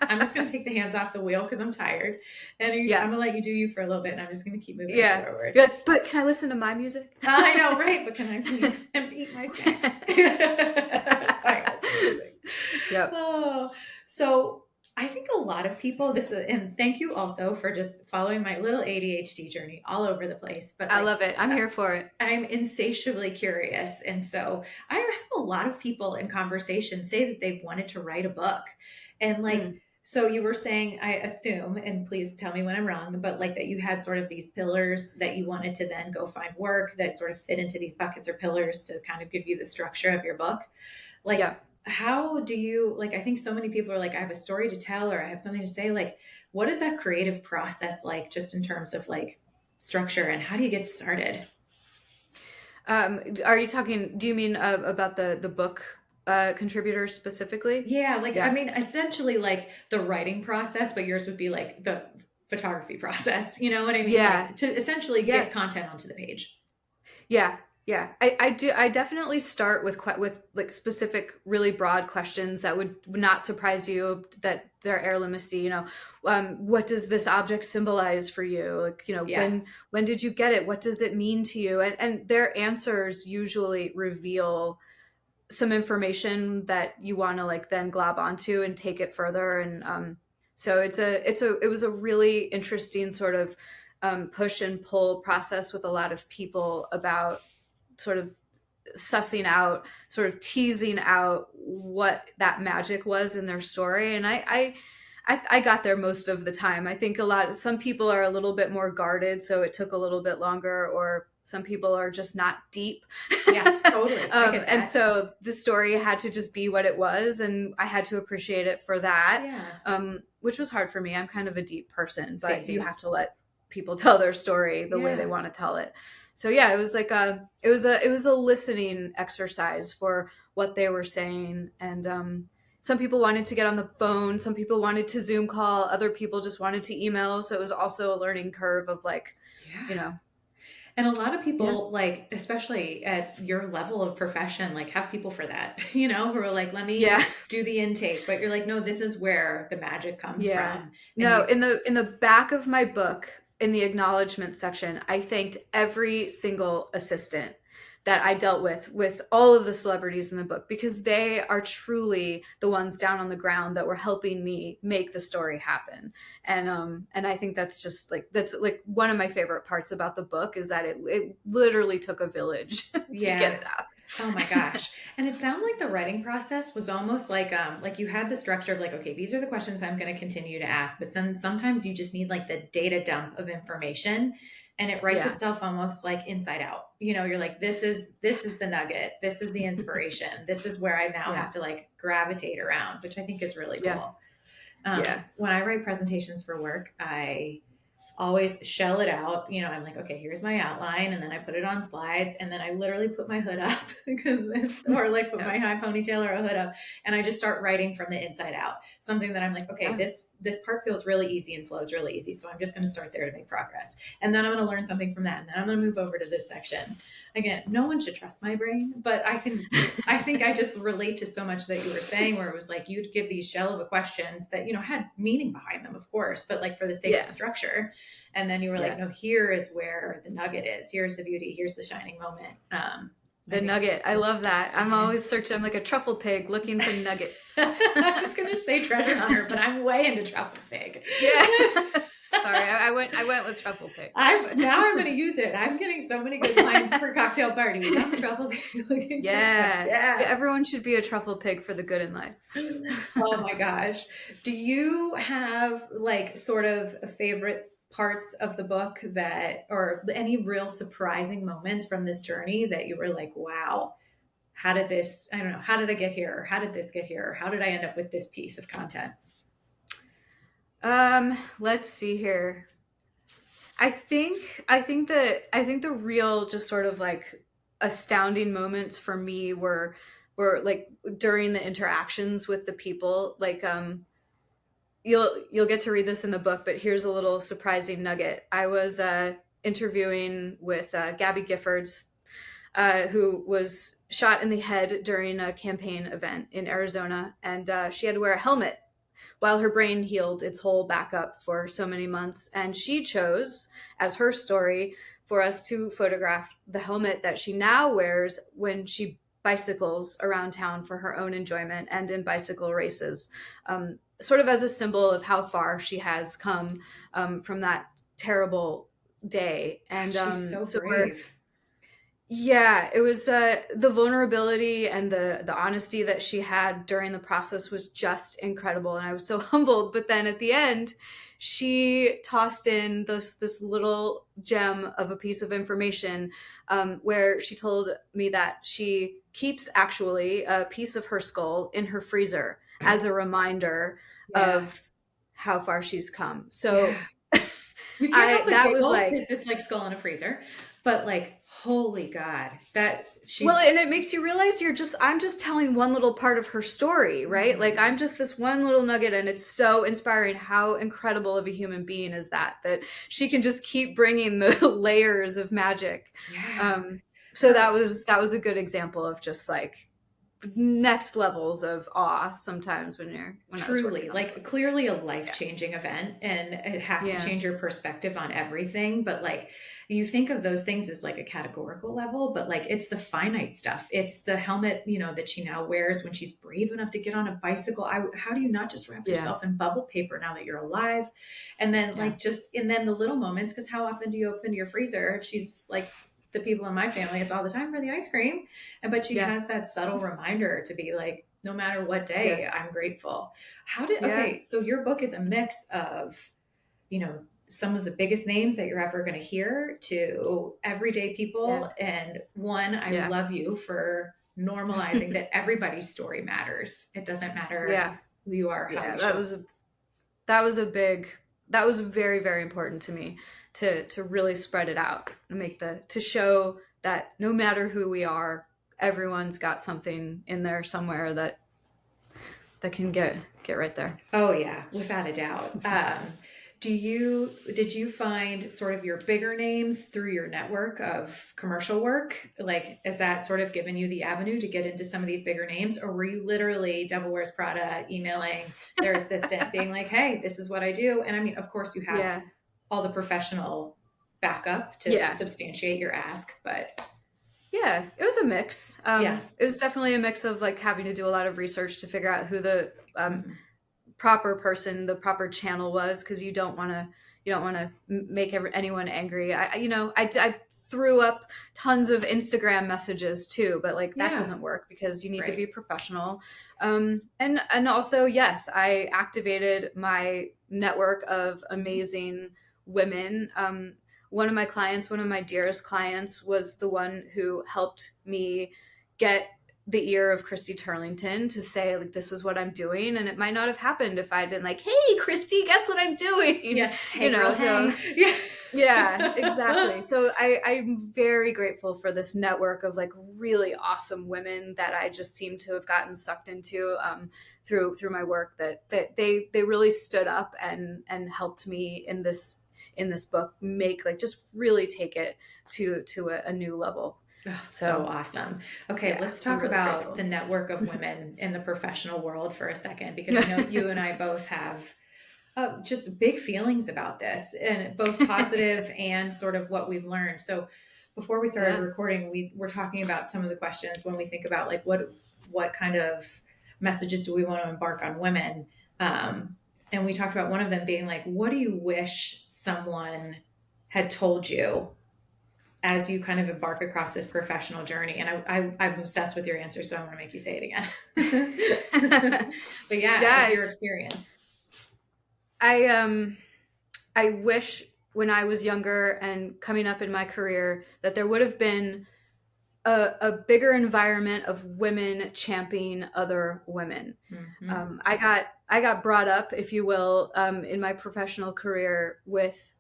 I'm just going to take the hands off the wheel because I'm tired. And I'm yeah. going to let you do you for a little bit. And I'm just going to keep moving Yeah. forward. You're like, but can I listen to my music? I know, right? But can I please and eat my snacks? I also amazing. Yep. Oh, so I think a lot of people, and thank you also for just following my little ADHD journey all over the place. But I like, love it. I'm uh, here for it. I'm insatiably curious. And so I have a lot of people in conversation say that they've wanted to write a book. And like, Mm. so you were saying, I assume, and please tell me when I'm wrong, but like that you had sort of these pillars that you wanted to then go find work that sort of fit into these buckets or pillars to kind of give you the structure of your book. Like, Yeah. how do you, like, I think so many people are like, I have a story to tell or I have something to say. Like, what is that creative process like, just in terms of like structure, and how do you get started? Are you talking, do you mean about the book contributors specifically? Yeah, like I Yeah. mean, essentially like the writing process, but yours would be like the photography process. You know what I mean? Yeah. Like to essentially Yeah. get content onto the page. Yeah. Yeah. I do. I definitely start with like specific, really broad questions that would not surprise you that they're heirloomisty. What does this object symbolize for you? Like, Yeah. when did you get it? What does it mean to you? And their answers usually reveal some information that you want to like then glob onto and take it further. And so it was a really interesting sort of push and pull process with a lot of people about sort of sussing out, sort of teasing out what that magic was in their story. And I got there most of the time. I think some people are a little bit more guarded, so it took a little bit longer, or some people are just not deep. Yeah, totally. I get And that. so the story had to just be what it was, and I had to appreciate it for that, Yeah. which was hard for me. I'm kind of a deep person, Same, but you same. have to let people tell their story the way they Yeah. want to tell it. So yeah, it was like it was a listening exercise for what they were saying. And some people wanted to get on the phone, some people wanted to Zoom call, other people just wanted to email. So it was also a learning curve of like, you Yeah. know, And a lot of yeah, people, like, especially at your level of profession, like, have people for that, you know, who are like, let me yeah. do the intake. But you're like, no, this is where the magic comes Yeah. from. And No, you, in the back of my book, in the acknowledgement section, I thanked every single assistant that I dealt with all of the celebrities in the book, because they are truly the ones down on the ground that were helping me make the story happen. And I think that's like one of my favorite parts about the book, is that it literally took a village to get yeah. it out. Oh my gosh. And it sounded like the writing process was almost like you had the structure of like, okay, these are the questions I'm going to continue to ask, but then sometimes you just need like the data dump of information, and it writes Yeah. itself almost like inside out. You know, you're like, this is the nugget. This is the inspiration. This is where I now Yeah. have to like gravitate around, which I think is really Yeah. cool. Yeah. When I write presentations for work, always shell it out. You know, I'm like, okay, here's my outline. And then I put it on slides, and then I literally put my hood up or like put Yeah. my high ponytail or a hood up. And I just start writing from the inside out, something that I'm like, okay, Yeah. this part feels really easy and flows really easy. So I'm just going to start there to make progress. And then I'm going to learn something from that. And then I'm going to move over to this section. Again, no one should trust my brain, but I think I just relate to so much that you were saying, where it was like, you'd give these shell of questions that, you know, had meaning behind them, of course, but like for the sake of Yeah. structure. And then you were like, Yeah. no, here is where the nugget is. Here's the beauty. Here's the shining moment. The nugget. I love that. I'm always searching. I'm like a truffle pig looking for nuggets. I was going to say treasure hunter, but I'm way into truffle pig. Yeah. Sorry, I went with truffle pig. Now I'm going to use it. I'm getting so many good lines for cocktail parties. I'm a truffle pig looking. Yeah. Everyone should be a truffle pig for the good in life. Oh my gosh. Do you have like sort of a favorite parts of the book that, or any real surprising moments from this journey that you were like, wow, how did this, I don't know, how did I get here? Or how did this get here? Or how did I end up with this piece of content? Let's see here. I think the real just sort of like astounding moments for me were like during the interactions with the people. Like you'll get to read this in the book, but here's a little surprising nugget. I was interviewing with Gabby Giffords, who was shot in the head during a campaign event in Arizona, and she had to wear a helmet while her brain healed its whole back up for so many months. And she chose, as her story, for us to photograph the helmet that she now wears when she bicycles around town for her own enjoyment and in bicycle races, sort of as a symbol of how far she has come from that terrible day. And She's so brave. yeah, it was the vulnerability and the honesty that she had during the process was just incredible, and I was so humbled. But then at the end, she tossed in this little gem of a piece of information, where she told me that she keeps actually a piece of her skull in her freezer as a reminder of how far she's come. So You can't help but that was giggle like, because it's like skull in a freezer, but like, holy God, that she's well, and it makes you realize I'm just telling one little part of her story, right? Like I'm just this one little nugget, and it's so inspiring. How incredible of a human being is that she can just keep bringing the layers of magic. So that was a good example of just like next levels of awe sometimes when truly like clearly a life-changing event, and it has to change your perspective on everything. But like, you think of those things as like a categorical level, but like it's the finite stuff. It's the helmet, you know, that she now wears when she's brave enough to get on a bicycle. How do you not just wrap yourself in bubble paper now that you're alive? And then and then the little moments, because how often do you open your freezer? If she's like, the people in my family, it's all the time for the ice cream. But she has that subtle reminder to be like, no matter what day, I'm grateful. Okay, so your book is a mix of, you know, some of the biggest names that you're ever going to hear to everyday people. And one, I love you for normalizing that everybody's story matters. It doesn't matter who you are. How you that was very, very important to me to really spread it out and to show that no matter who we are, everyone's got something in there somewhere that can get right there. Oh yeah, without a doubt. Did you find sort of your bigger names through your network of commercial work? Like, is that sort of given you the avenue to get into some of these bigger names? Or were you literally Devil Wears Prada emailing their assistant being like, hey, this is what I do? And I mean, of course you have all the professional backup to substantiate your ask, but yeah, it was a mix. It was definitely a mix of like having to do a lot of research to figure out who the proper person, the proper channel was, because you don't want to make anyone angry. I threw up tons of Instagram messages too, but like that doesn't work because you need to be professional. And also, yes, I activated my network of amazing women. One of my dearest clients was the one who helped me get the ear of Christy Turlington to say like, this is what I'm doing. And it might not have happened if I'd been like, hey, Christy, guess what I'm doing? Yeah. Hey, You know, girl, so hey. Yeah. yeah, exactly. So I'm very grateful for this network of like really awesome women that I just seem to have gotten sucked into through my work, that they really stood up and helped me in this book make like just really take it to a new level. Oh, so So awesome. Okay, yeah, let's I'm talk really about grateful. the network of women in the professional world for a second, because I know you and I both have just big feelings about this, and both positive and sort of what we've learned. So before we started Yeah. recording, we were talking about some of the questions when we think about like what kind of messages do we want to embark on women. And we talked about one of them being like, what do you wish someone had told you as you kind of embark across this professional journey? And I'm obsessed with your answer, so I want to make you say it again. But yeah, as Yeah, your experience. I I wish when I was younger and coming up in my career that there would have been a bigger environment of women championing other women. Mm-hmm. I got brought up, if you will, in my professional career with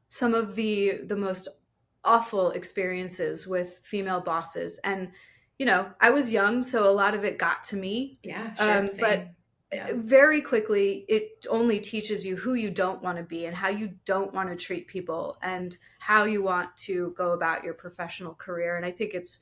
some of the most awful experiences with female bosses, and you know, I was young, so a lot of it got to me. Yeah, sure, But same. Yeah. very quickly, it only teaches you who you don't want to be and how you don't want to treat people and how you want to go about your professional career. And I think it's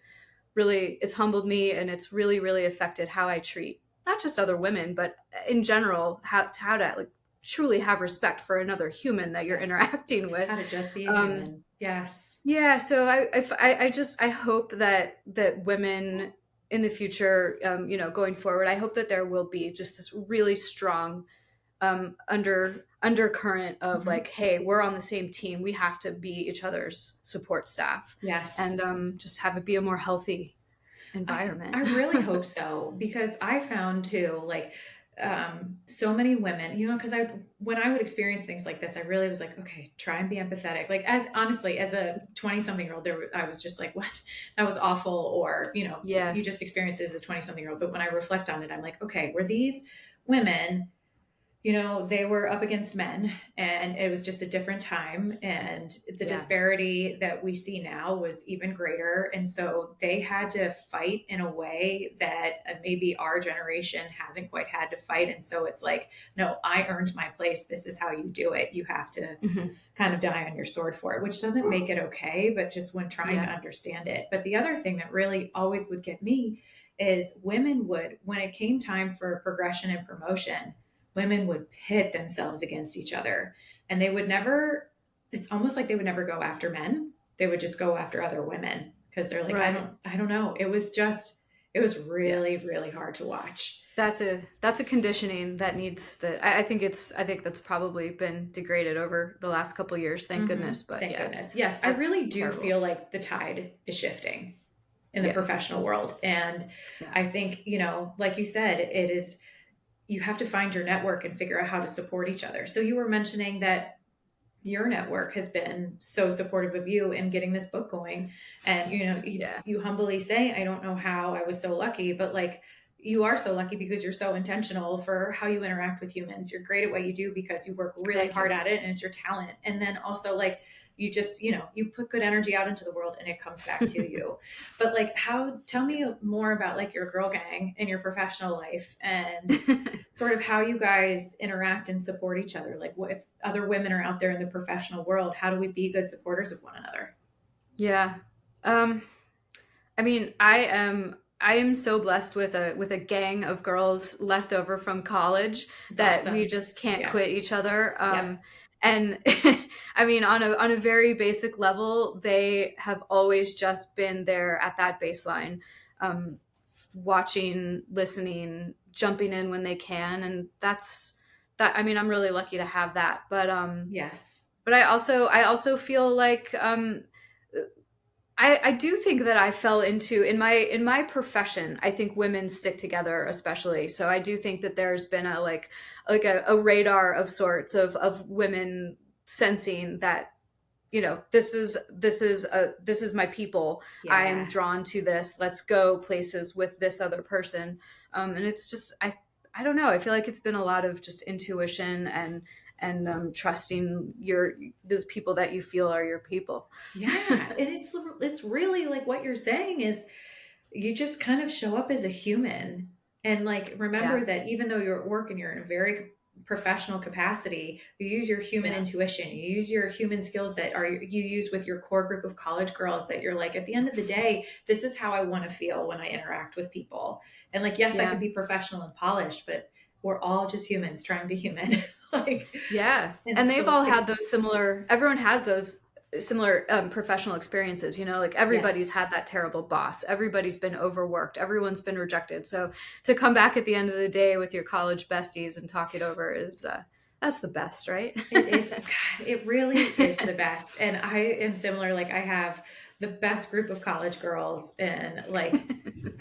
humbled me, and it's really affected how I treat not just other women, but in general, how to like truly have respect for another human that you're Yes. interacting with. How to just be a human. Yes. Yeah, so I just I hope that women in the future, you know, going forward, I hope that there will be just this really strong undercurrent of Mm-hmm. like, hey, we're on the same team. We have to be each other's support staff, Yes. and just have it be a more healthy I environment. really hope so, because I found too, like, so many women, you know, because when I would experience things like this, I really was like, okay, try and be empathetic. Like, as honestly, as a 20 something year old, I was just like, what? That was awful. Or, you know, Yeah, you just experienced it as a 20 something year old. But when I reflect on it, I'm like, okay, were these women, you know, they were up against men, and it was just a different time, and the yeah, disparity that we see now was even greater. And so they had to fight in a way that maybe our generation hasn't quite had to fight. And so it's like, no, I earned my place. This is how you do it. You have to hmm, kind of die on your sword for it, which doesn't make it okay, but just when trying to yeah, understand it. But the other thing that really always would get me is women would, when it came time for progression and promotion, women would pit themselves against each other, and they would never, it's almost like they would never go after men. They would just go after other women, because they're like, right. I don't know. It was Yeah, really hard to watch. that's a conditioning that needs that. I think that's probably been degraded over the last couple years. Thank Mm-hmm. goodness. But Thank yeah, goodness. Yes, I that's really do terrible. feel like the tide is shifting in the Yeah, professional world. And yeah, I think, you know, like you said, it is, you have to find your network and figure out how to support each other. So you were mentioning that your network has been so supportive of you in getting this book going. And, you know, yeah. you humbly say, I don't know how I was so lucky, but like, you are so lucky because you're so intentional for how you interact with humans. You're great at what you do because you work really Thank you. hard at it, and it's your talent. And then also, like, you just, you know, you put good energy out into the world and it comes back to you. But like, tell me more about like your girl gang in your professional life, and sort of how you guys interact and support each other. Like, what if other women are out there in the professional world, how do we be good supporters of one another? Yeah. Um, I mean, I am so blessed with a gang of girls left over from college It's that we awesome. just can't Yeah. quit each other. Yep. And I mean, on a very basic level, they have always just been there at that baseline, um, watching, listening, jumping in when they can, and that's that. I mean, I'm really lucky to have that. Yes. But I also feel like I do think that I fell into in my profession. I think women stick together, especially. So I do think that there's been a radar of sorts of women sensing that this is my people. I am Yeah. drawn to this. Let's go places with this other person. And it's just, I don't know. I feel like it's been a lot of just intuition and trusting those people that you feel are your people. Yeah. And it's really like what you're saying is you just kind of show up as a human and like Yeah. remember that even though you're at work and you're in a very professional capacity, you use your human Yeah. intuition, you use your human skills that are you use with your core group of college girls, that you're like, at the end of the day, this is how I want to feel when I interact with people. And like, yes, I could Yeah. be professional and polished, but we're all just humans trying to human. Like, Yeah. and And so they've it's all like, had those similar, everyone has those similar professional experiences, like yes. everybody's had that terrible boss. Everybody's been overworked. Everyone's been rejected. So to come back at the end of the day with your college besties and talk it over is, that's the best, right? It is, God, it really is the best. And I am similar. Like I have the best group of college girls and like,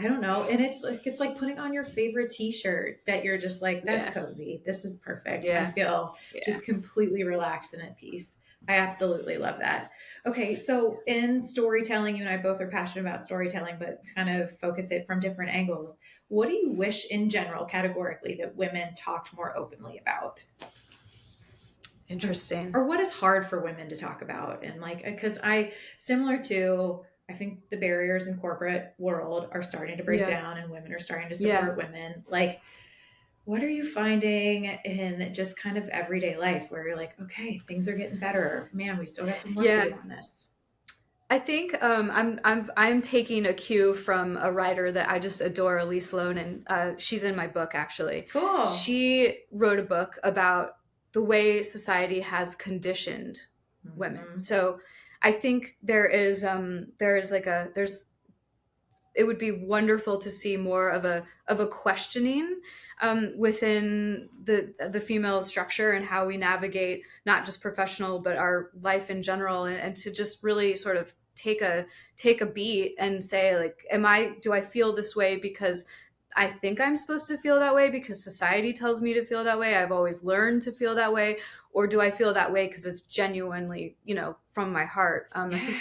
I don't know. And it's like putting on your favorite t-shirt that you're just like, that's Yeah. cozy. This is perfect. I Yeah. feel Yeah. just completely relaxed and at peace. I absolutely love that. Okay. So in storytelling, you and I both are passionate about storytelling, but kind of focus it from different angles. What do you wish in general, categorically, that women talked more openly about? or, Interesting. or what is hard for women to talk about? And like, because similar to, I think the barriers in corporate world are starting to break Yeah. down and women are starting to Yeah. support women. Like, what are you finding in just kind of everyday life where you're like, okay, things are getting better, man, we still got some work to Yeah. do on this? I think I'm taking a cue from a writer that I just adore, Elise Sloan, and she's in my book actually. Cool. She wrote a book about the way society has conditioned women. Mm-hmm. So I think there's it would be wonderful to see more of a questioning within the female structure and how we navigate not just professional but our life in general, and to just really sort of take a beat and say, like, do I feel this way because I think I'm supposed to feel that way because society tells me to feel that way, I've always learned to feel that way, or do I feel that way because it's genuinely, from my heart? Yeah.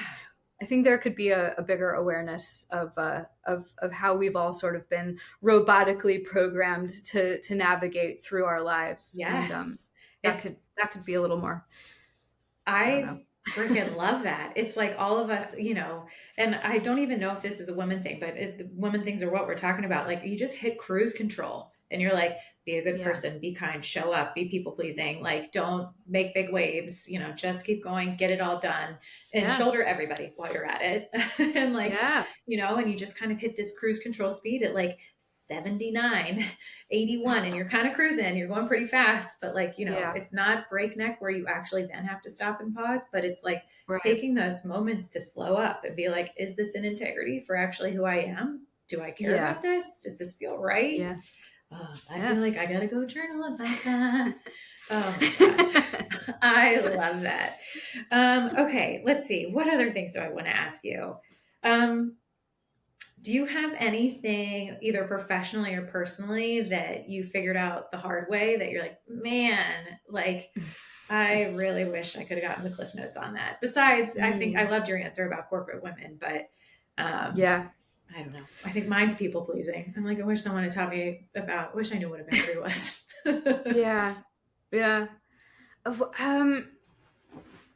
I think there could be a bigger awareness of how we've all sort of been robotically programmed to navigate through our lives, and Yes. that It's could be a little more. I don't know. I freaking love that. It's like all of us, and I don't even know if this is a women thing, but women things are what we're talking about. Like you just hit cruise control and you're like, be a good Yeah, person, be kind, show up, be people pleasing. Like don't make big waves, just keep going, get it all done and yeah, shoulder everybody while you're at it. And like, yeah, and you just kind of hit this cruise control speed at like 79, 81, and you're kind of cruising, you're going pretty fast, but like, yeah. it's not breakneck where you actually then have to stop and pause, but it's like Right. taking those moments to slow up and be like, is this in integrity for actually who I am? Do I care Yeah, about this? Does this feel right? yeah, Oh, I yeah. feel like I gotta go journal about that. Oh my gosh. I love that. Okay, let's see. What other things do I want to ask you? Um, do you have anything, either professionally or personally, that you figured out the hard way that you're like, man, like, I really wish I could have gotten the cliff notes on that? Besides, I think I Mm, loved your answer about corporate women, but um, yeah, I don't know. I think mine's people pleasing. I'm like, I wish someone had taught me about, I wish I knew what a boundary was. yeah, yeah. Um,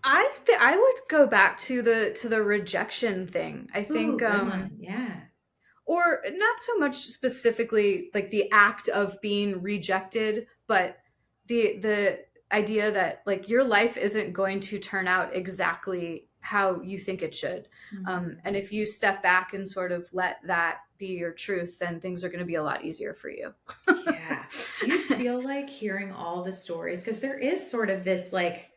I would go back to the rejection thing. I Ooh, think, good one. Yeah. or not so much specifically like the act of being rejected, but the idea that like your life isn't going to turn out exactly how you think it should, and Mhm. if you step back and sort of let that be your truth, then things are going to be a lot easier for you. Yeah. Do you feel like hearing all the stories? Because there is sort of this like,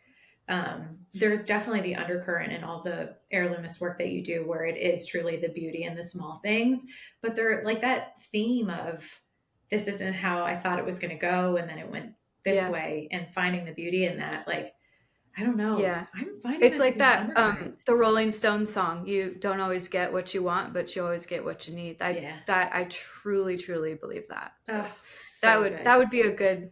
there's definitely the undercurrent in all the heirloomist work that you do where it is truly the beauty in the small things. But there, like that theme of this isn't how I thought it was going to go. And then it went this Yeah. way and finding the beauty in that. Like, I don't know. Yeah. I'm finding It's that to like be an that undercurrent. the Rolling Stones song, you don't always get what you want, but you always get what you need. I Yeah. that I truly believe that. So Oh, so that good. would be a good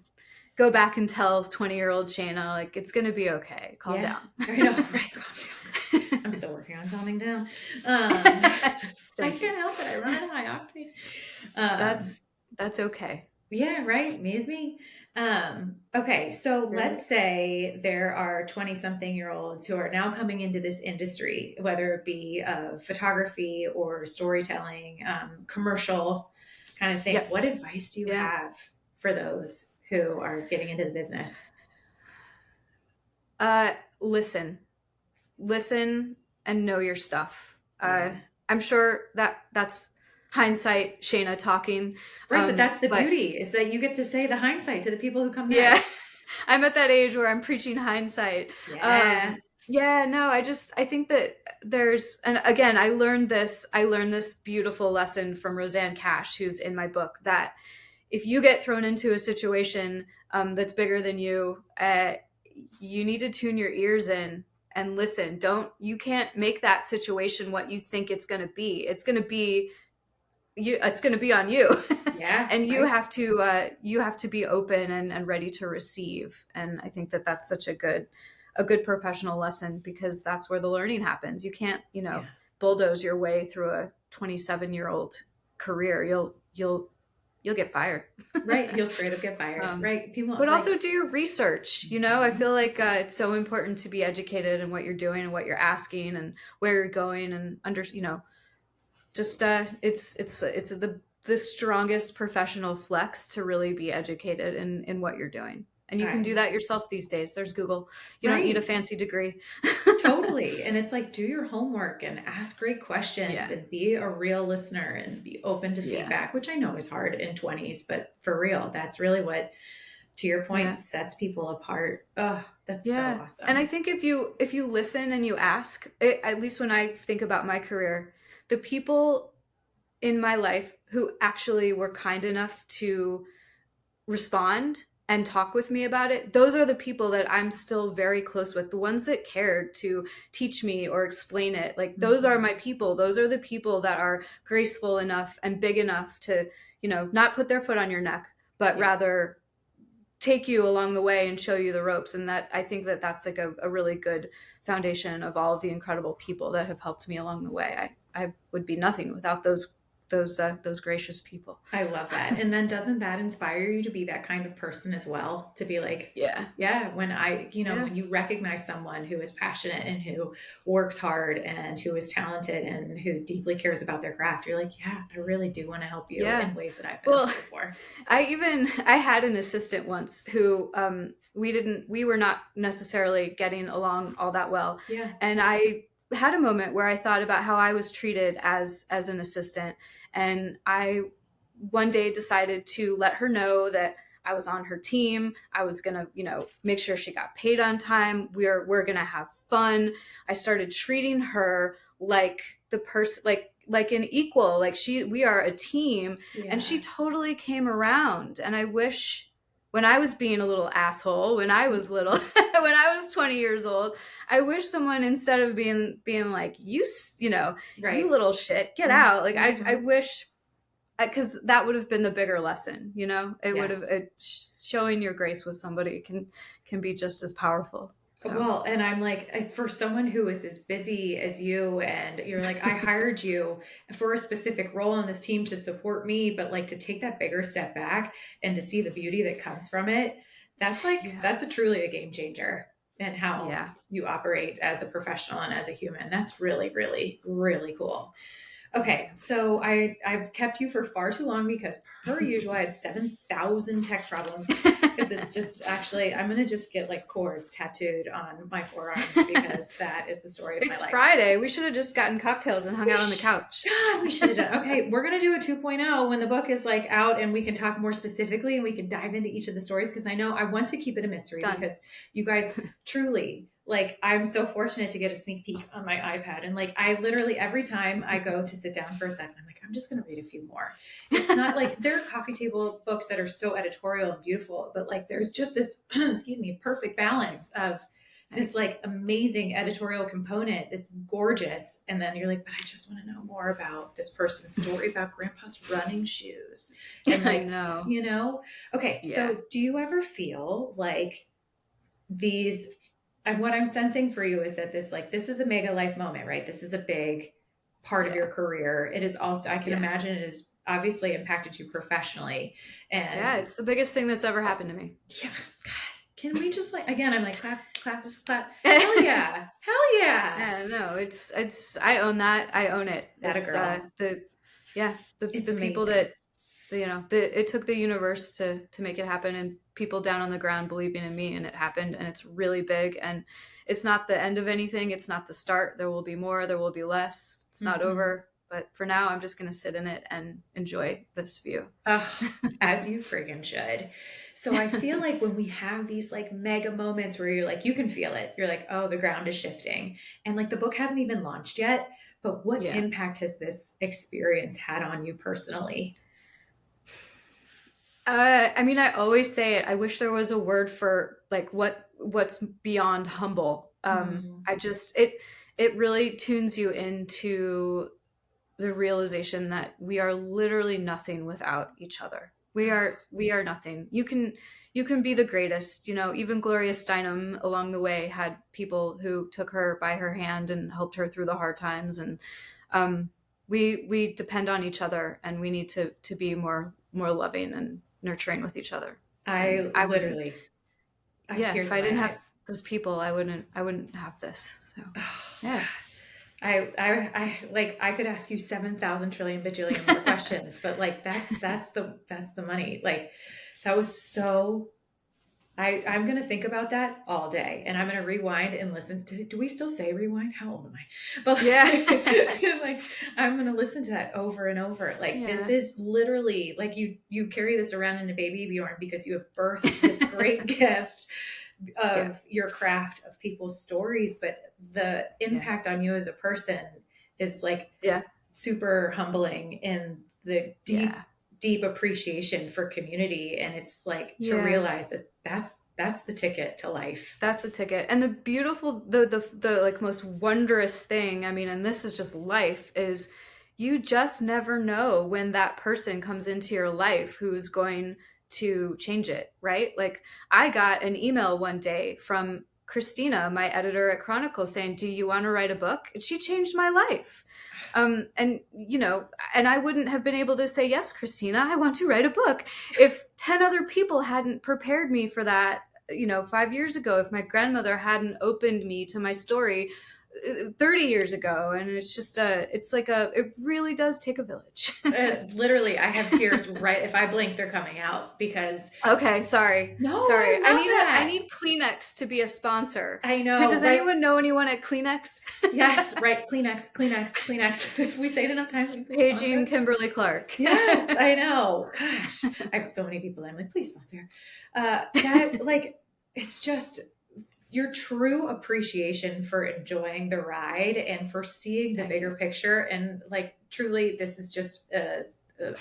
go back and tell 20-year-old Shana, like, it's going to be okay. Calm Yeah, down. I know, right? Calm down. I'm still working on calming down. I Thank you. can't help it. I run at a high octane. That's okay. Yeah, right. Me is me. Okay, so Right. let's say there are 20 something year olds who are now coming into this industry, whether it be photography or storytelling, commercial kind of thing. Yep. What advice do you Yeah. have for those who are getting into the business? Listen, and know your stuff. Yeah. I'm sure that's hindsight, Shana talking. Right, but that's the But beauty is that you get to say the hindsight to the people who come yeah, next. I'm at that age where I'm preaching hindsight. Yeah. Yeah, no, I think that there's, and again, I learned this beautiful lesson from Roseanne Cash, who's in my book, that if you get thrown into a situation that's bigger than you, you need to tune your ears in and listen. You can't make that situation what you think it's going to be. It's going to be it's going to be on you. Yeah, And right. you have to be open and ready to receive. And I think that that's such a good professional lesson, because that's where the learning happens. You can't, Yeah. bulldoze your way through a 27-year-old career. You'll get fired. Right. You'll straight up get fired. um, Right. People but like, also do your research. I feel like it's so important to be educated in what you're doing and what you're asking and where you're going, and just it's the strongest professional flex to really be educated in what you're doing. And you can do I, that yourself these days. There's Google. You don't need a right. fancy degree. Totally. And it's like, do your homework and ask great questions Yeah. and be a real listener and be open to Yeah. feedback, which I know is hard in 20s, but for real, that's really what, to your point, Yeah. sets people apart. Oh, that's so Yeah. awesome. And I think if you listen and you ask, at least when I think about my career, the people in my life who actually were kind enough to respond and talk with me about it, those are the people that I'm still very close with. The ones that cared to teach me or explain it, like, those are my people. Those are the people that are graceful enough and big enough to, not put their foot on your neck, but Yes. rather take you along the way and show you the ropes. And that, I think that that's like a really good foundation of all of the incredible people that have helped me along the way. I would be nothing without those gracious people. I love that. And then doesn't that inspire you to be that kind of person as well? To be like, Yeah. yeah, when when you recognize someone who is passionate and who works hard and who is talented and who deeply cares about their craft, you're like, yeah, I really do want to help you in ways that I've been able before. I had an assistant once who we were not necessarily getting along all that well. Yeah. And I had a moment where I thought about how I was treated as an assistant, and I one day decided to let her know that I was on her team. I was gonna, make sure she got paid on time. We're gonna have fun. I started treating her like the person, like an equal, like we are a team. Yeah. And she totally came around. And I wish, when I was being a little asshole, when I was little, when I was 20 years old, I wish someone, instead of being like, you Right. you little shit, get out. Like, I wish, because that would have been the bigger lesson. It would have, showing your grace with somebody can be just as powerful. So. Well, and I'm like, for someone who is as busy as you, and you're like, I hired you for a specific role on this team to support me, but like to take that bigger step back and to see the beauty that comes from it, that's like, that's truly a game changer in how you operate as a professional and as a human. That's really, really, really cool. Okay, so I've kept you for far too long because, per usual, I have 7,000 tech problems because it's just actually, I'm going to just get like cords tattooed on my forearms because that is the story of my life. It's Friday. We should have just gotten cocktails and hung out on the couch. God, we should have done. Okay, we're going to do a 2.0 when the book is like out and we can talk more specifically and we can dive into each of the stories, because I know I want to keep it a mystery. Done. Because you guys truly, like, I'm so fortunate to get a sneak peek on my iPad. And like, I literally, every time I go to sit down for a second, I'm like, I'm just going to read a few more. It's not like, there are coffee table books that are so editorial and beautiful, but like, there's just this, excuse me, perfect balance of this like amazing editorial component. It's gorgeous. And then you're like, but I just want to know more about this person's story about grandpa's running shoes. And I like, know. you know, okay. Yeah. So do you ever feel like these, and what I'm sensing for you is that this is a mega life moment, right? This is a big part of Yeah. your career. It is also, I can Yeah. imagine it has obviously impacted you professionally. And Yeah. It's the biggest thing that's ever happened to me. yeah, God, can we just like, again, I'm like, clap, clap, Just clap. Hell yeah. Hell yeah. yeah, no, I own that. I own it. That a It's girl. It's the people amazing. that it took the universe to make it happen, and people down on the ground believing in me, and it happened, and it's really big, and it's not the end of anything. It's not the start. There will be more, there will be less. It's not Mm-hmm. over. But for now, I'm just going to sit in it and enjoy this view. Oh, as you friggin' should. So I feel like when we have these like mega moments where you're like, you can feel it. You're like, oh, the ground is shifting. And like the book hasn't even launched yet. But what Yeah. impact has this experience had on you personally? I mean, I always say it. I wish there was a word for like what's beyond humble. Mm. I just it really tunes you into the realization that we are literally nothing without each other. We are nothing. You can be the greatest. You know, even Gloria Steinem along the way had people who took her by her hand and helped her through the hard times. And um, we depend on each other, and we need to be more loving and nurturing with each other. And I I wouldn't, literally, I have yeah, if tears in I didn't my have eyes. those people, I wouldn't have this. So Oh, yeah. I like I could ask you 7,000 trillion bajillion more questions, but like that's the money. Like that was so I'm gonna think about that all day, and I'm gonna rewind and listen to. Do we still say rewind? How old am I? But Yeah. like, I'm gonna listen to that over and over. Like this Yeah. is literally like you carry this around in a baby Bjorn because you have birthed this great gift Yeah. of your craft of people's stories, but the Yeah. impact on you as a person is like Yeah. super humbling in the Yeah. deep appreciation for community. And it's like to Yeah. realize that that's the ticket to life. That's the ticket. And the beautiful, the like most wondrous thing, I mean, and this is just life, is you just never know when that person comes into your life who's going to change it, right? Like I got an email one day from Christina, my editor at Chronicle, saying, "Do you want to write a book?" And she changed my life. And and I wouldn't have been able to say, "Yes, Christina, I want to write a book," if 10 other people hadn't prepared me for that, 5 years ago, if my grandmother hadn't opened me to my story 30 years ago. And it's just it really does take a village. Literally, I have tears right if I blink, they're coming out because Okay, sorry. no, Sorry. I love I that. need Kleenex to be a sponsor. I Hey, know, does right? anyone know anyone at Kleenex? Yes, right. Kleenex, Kleenex, Kleenex. If we say it enough times, we please Paging sponsor. Kimberly Clark. Yes, I know. Gosh, I have so many people that I'm like, please sponsor. That like, it's just your true appreciation for enjoying the ride and for seeing the Thank bigger you. picture. And like, truly, this is just a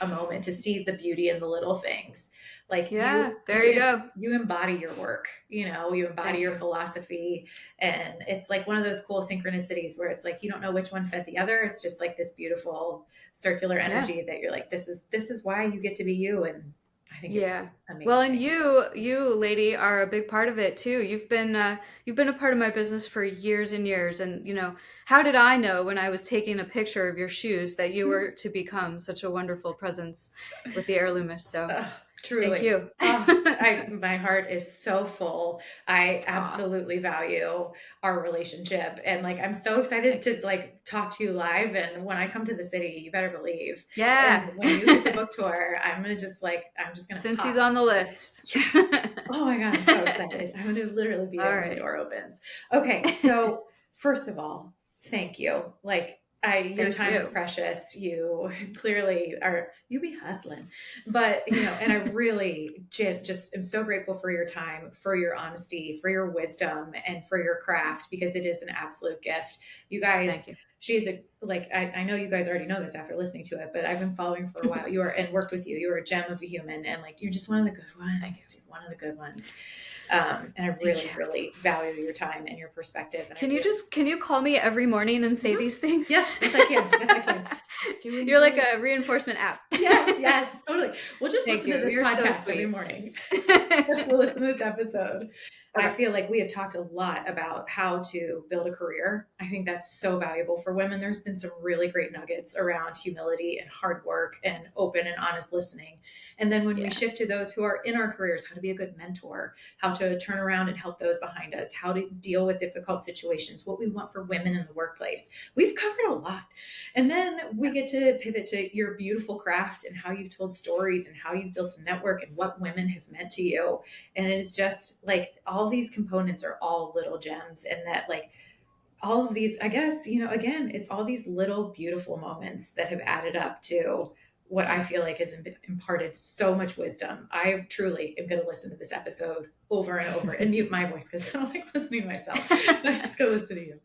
moment to see the beauty in the little things. Like Yeah, there you go. you embody your work, you embody Thank your you. philosophy. And it's like one of those cool synchronicities where it's like, you don't know which one fed the other. It's just like this beautiful circular Yeah. energy that you're like, this is why you get to be you. And I think it's Yeah. amazing. Well, and you lady are a big part of it too. You've been a part of my business for years and years. And how did I know when I was taking a picture of your shoes that you were to become such a wonderful presence with the Heirloomist? So thank Truly. you. My heart is so full. I Aw, absolutely value our relationship. And like, I'm so excited thank you. to like talk to you live. And when I come to the city, you better believe. Yeah. And when you hit the book tour, I'm just going to Since he's pop. on the list. Yes. Oh my God. I'm so excited. I'm going to literally be All there when the right. door opens. Okay. So first of all, thank you. Like your Thank time is you. precious. You clearly you be hustling, but and I really just am so grateful for your time, for your honesty, for your wisdom, and for your craft, because it is an absolute gift. You guys Thank you. She's I know you guys already know this after listening to it, but I've been following for a while. And worked with you. You're a gem of a human, and like, you're just one of the good ones. One of the good ones. And I really value your time and your perspective. And can you call me every morning and say these things? Yes, I can. You're like a reinforcement app. Yes, totally. We'll just listen to this podcast every morning. We'll listen to this episode. Okay. I feel like we have talked a lot about how to build a career. I think that's so valuable for women. There's been some really great nuggets around humility and hard work and open and honest listening. And then when we shift to those who are in our careers, how to be a good mentor, how to turn around and help those behind us, how to deal with difficult situations, what we want for women in the workplace. We've covered a lot. And then we get to pivot to your beautiful craft and how you've told stories and how you've built a network and what women have meant to you. And it is just like all these components are all little gems, and that like all of these, I guess, again, it's all these little beautiful moments that have added up to what I feel like has imparted so much wisdom. I truly am going to listen to this episode over and over and mute my voice because I don't like listening to myself. I'm just going to listen to you.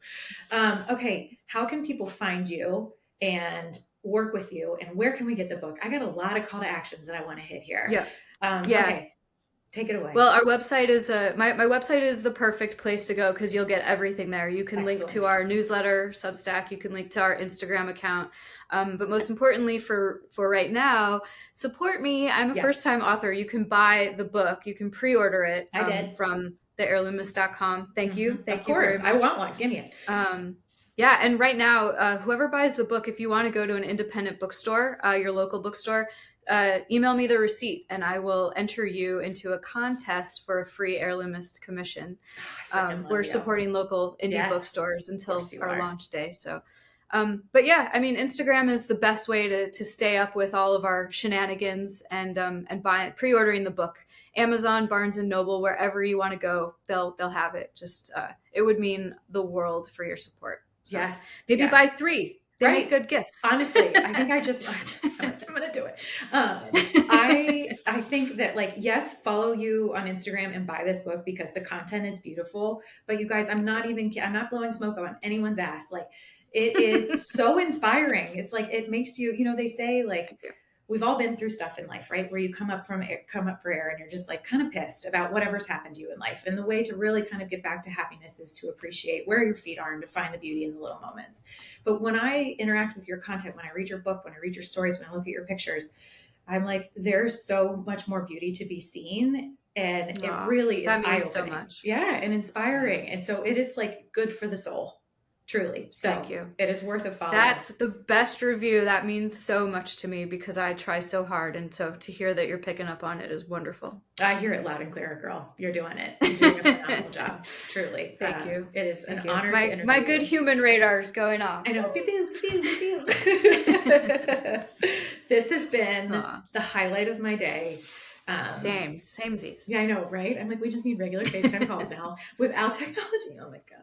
Okay. How can people find you and work with you, and where can we get the book? I got a lot of call to actions that I want to hit here. Okay. Take it away. Well, our website is my website is the perfect place to go because you'll get everything there. You can link to our newsletter, Substack. You can link to our Instagram account. But most importantly, for right now, support me. I'm a first-time author. You can buy the book. You can pre-order it. I did from the heirloomist.com. Thank you. Thank you very much. I want one. Give me it. Yeah, and right now, whoever buys the book, if you want to go to an independent bookstore, your local bookstore, email me the receipt and I will enter you into a contest for a free Heirloomist commission. We're supporting local indie bookstores until our launch day. So, but yeah, I mean, Instagram is the best way to stay up with all of our shenanigans and pre-ordering the book. Amazon, Barnes and Noble, wherever you want to go, they'll have it. Just it would mean the world for your support. So maybe buy 3. They make good gifts. Honestly, I think I'm going to do it. I think that follow you on Instagram and buy this book because the content is beautiful. But you guys, I'm not blowing smoke on anyone's ass. Like, it is so inspiring. It's like, it makes you, they say we've all been through stuff in life, right? Where you come up for air and you're just like kind of pissed about whatever's happened to you in life. And the way to really kind of get back to happiness is to appreciate where your feet are and to find the beauty in the little moments. But when I interact with your content, when I read your book, when I read your stories, when I look at your pictures, I'm like, there's so much more beauty to be seen. And it really is eye-opening. So much. Yeah. And inspiring. And so it is like good for the soul. Truly. So thank you. It is worth a follow. That's the best review. That means so much to me because I try so hard. And so to hear that you're picking up on it is wonderful. I hear it loud and clear, girl. You're doing it. You're doing a phenomenal job. Truly. Thank you. It is an honor to interview my good human radar is going off. I know. Pew, pew, pew, pew. This has been the highlight of my day. Samesies. Yeah, I know, right? I'm like, we just need regular FaceTime calls now without technology. Oh my God.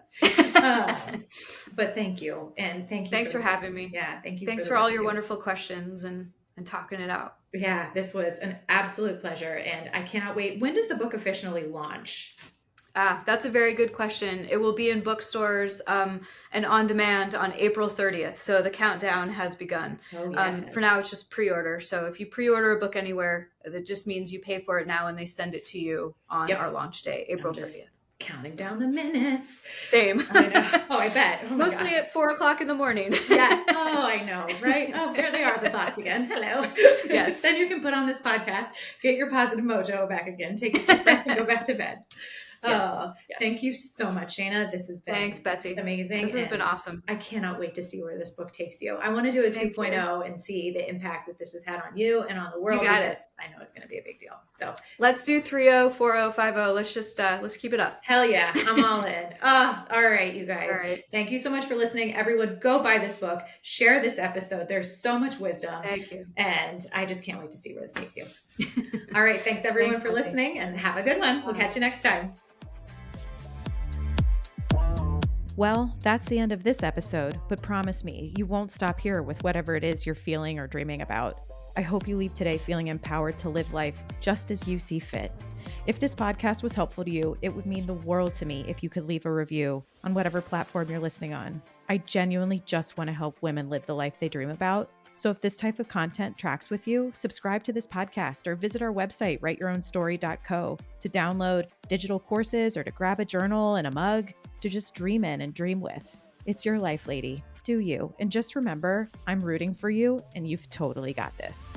But thank you. And thank you. Thanks for having me. Yeah. Thank you. Thanks for all your wonderful questions and talking it out. Yeah, this was an absolute pleasure. And I cannot wait. When does the book officially launch? That's a very good question. It will be in bookstores and on demand on April 30th. So the countdown has begun. Oh, yes. For now, it's just pre-order. So if you pre-order a book anywhere, that just means you pay for it now and they send it to you on our launch day, April 30th. Counting down the minutes. Same. I know. Oh, I bet. Oh, mostly at 4:00 in the morning. Yeah. Oh, I know. Right. Oh, there they are, the thoughts again. Hello. Yes. Then you can put on this podcast, get your positive mojo back again, take a deep breath and go back to bed. Yes. Thank you so much, Shana. This has been Thanks, Betsy. Amazing. This has been awesome. I cannot wait to see where this book takes you. I want to do a 2.0 and see the impact that this has had on you and on the world. You got it. I know it's going to be a big deal. So let's do 3.0, 4.0, 5.0. Let's just let's keep it up. Hell yeah. I'm all in. All right, you guys. All right. Thank you so much for listening. Everyone, go buy this book. Share this episode. There's so much wisdom. Thank you. And I just can't wait to see where this takes you. All right. Thanks everyone for listening and have a good one. We'll catch you next time. Well, that's the end of this episode, but promise me, you won't stop here with whatever it is you're feeling or dreaming about. I hope you leave today feeling empowered to live life just as you see fit. If this podcast was helpful to you, it would mean the world to me if you could leave a review on whatever platform you're listening on. I genuinely just want to help women live the life they dream about. So if this type of content tracks with you, subscribe to this podcast or visit our website, writeyourownsstory.co, to download digital courses or to grab a journal and a mug to just dream in and dream with. It's your life, lady. Do you. And just remember, I'm rooting for you and you've totally got this.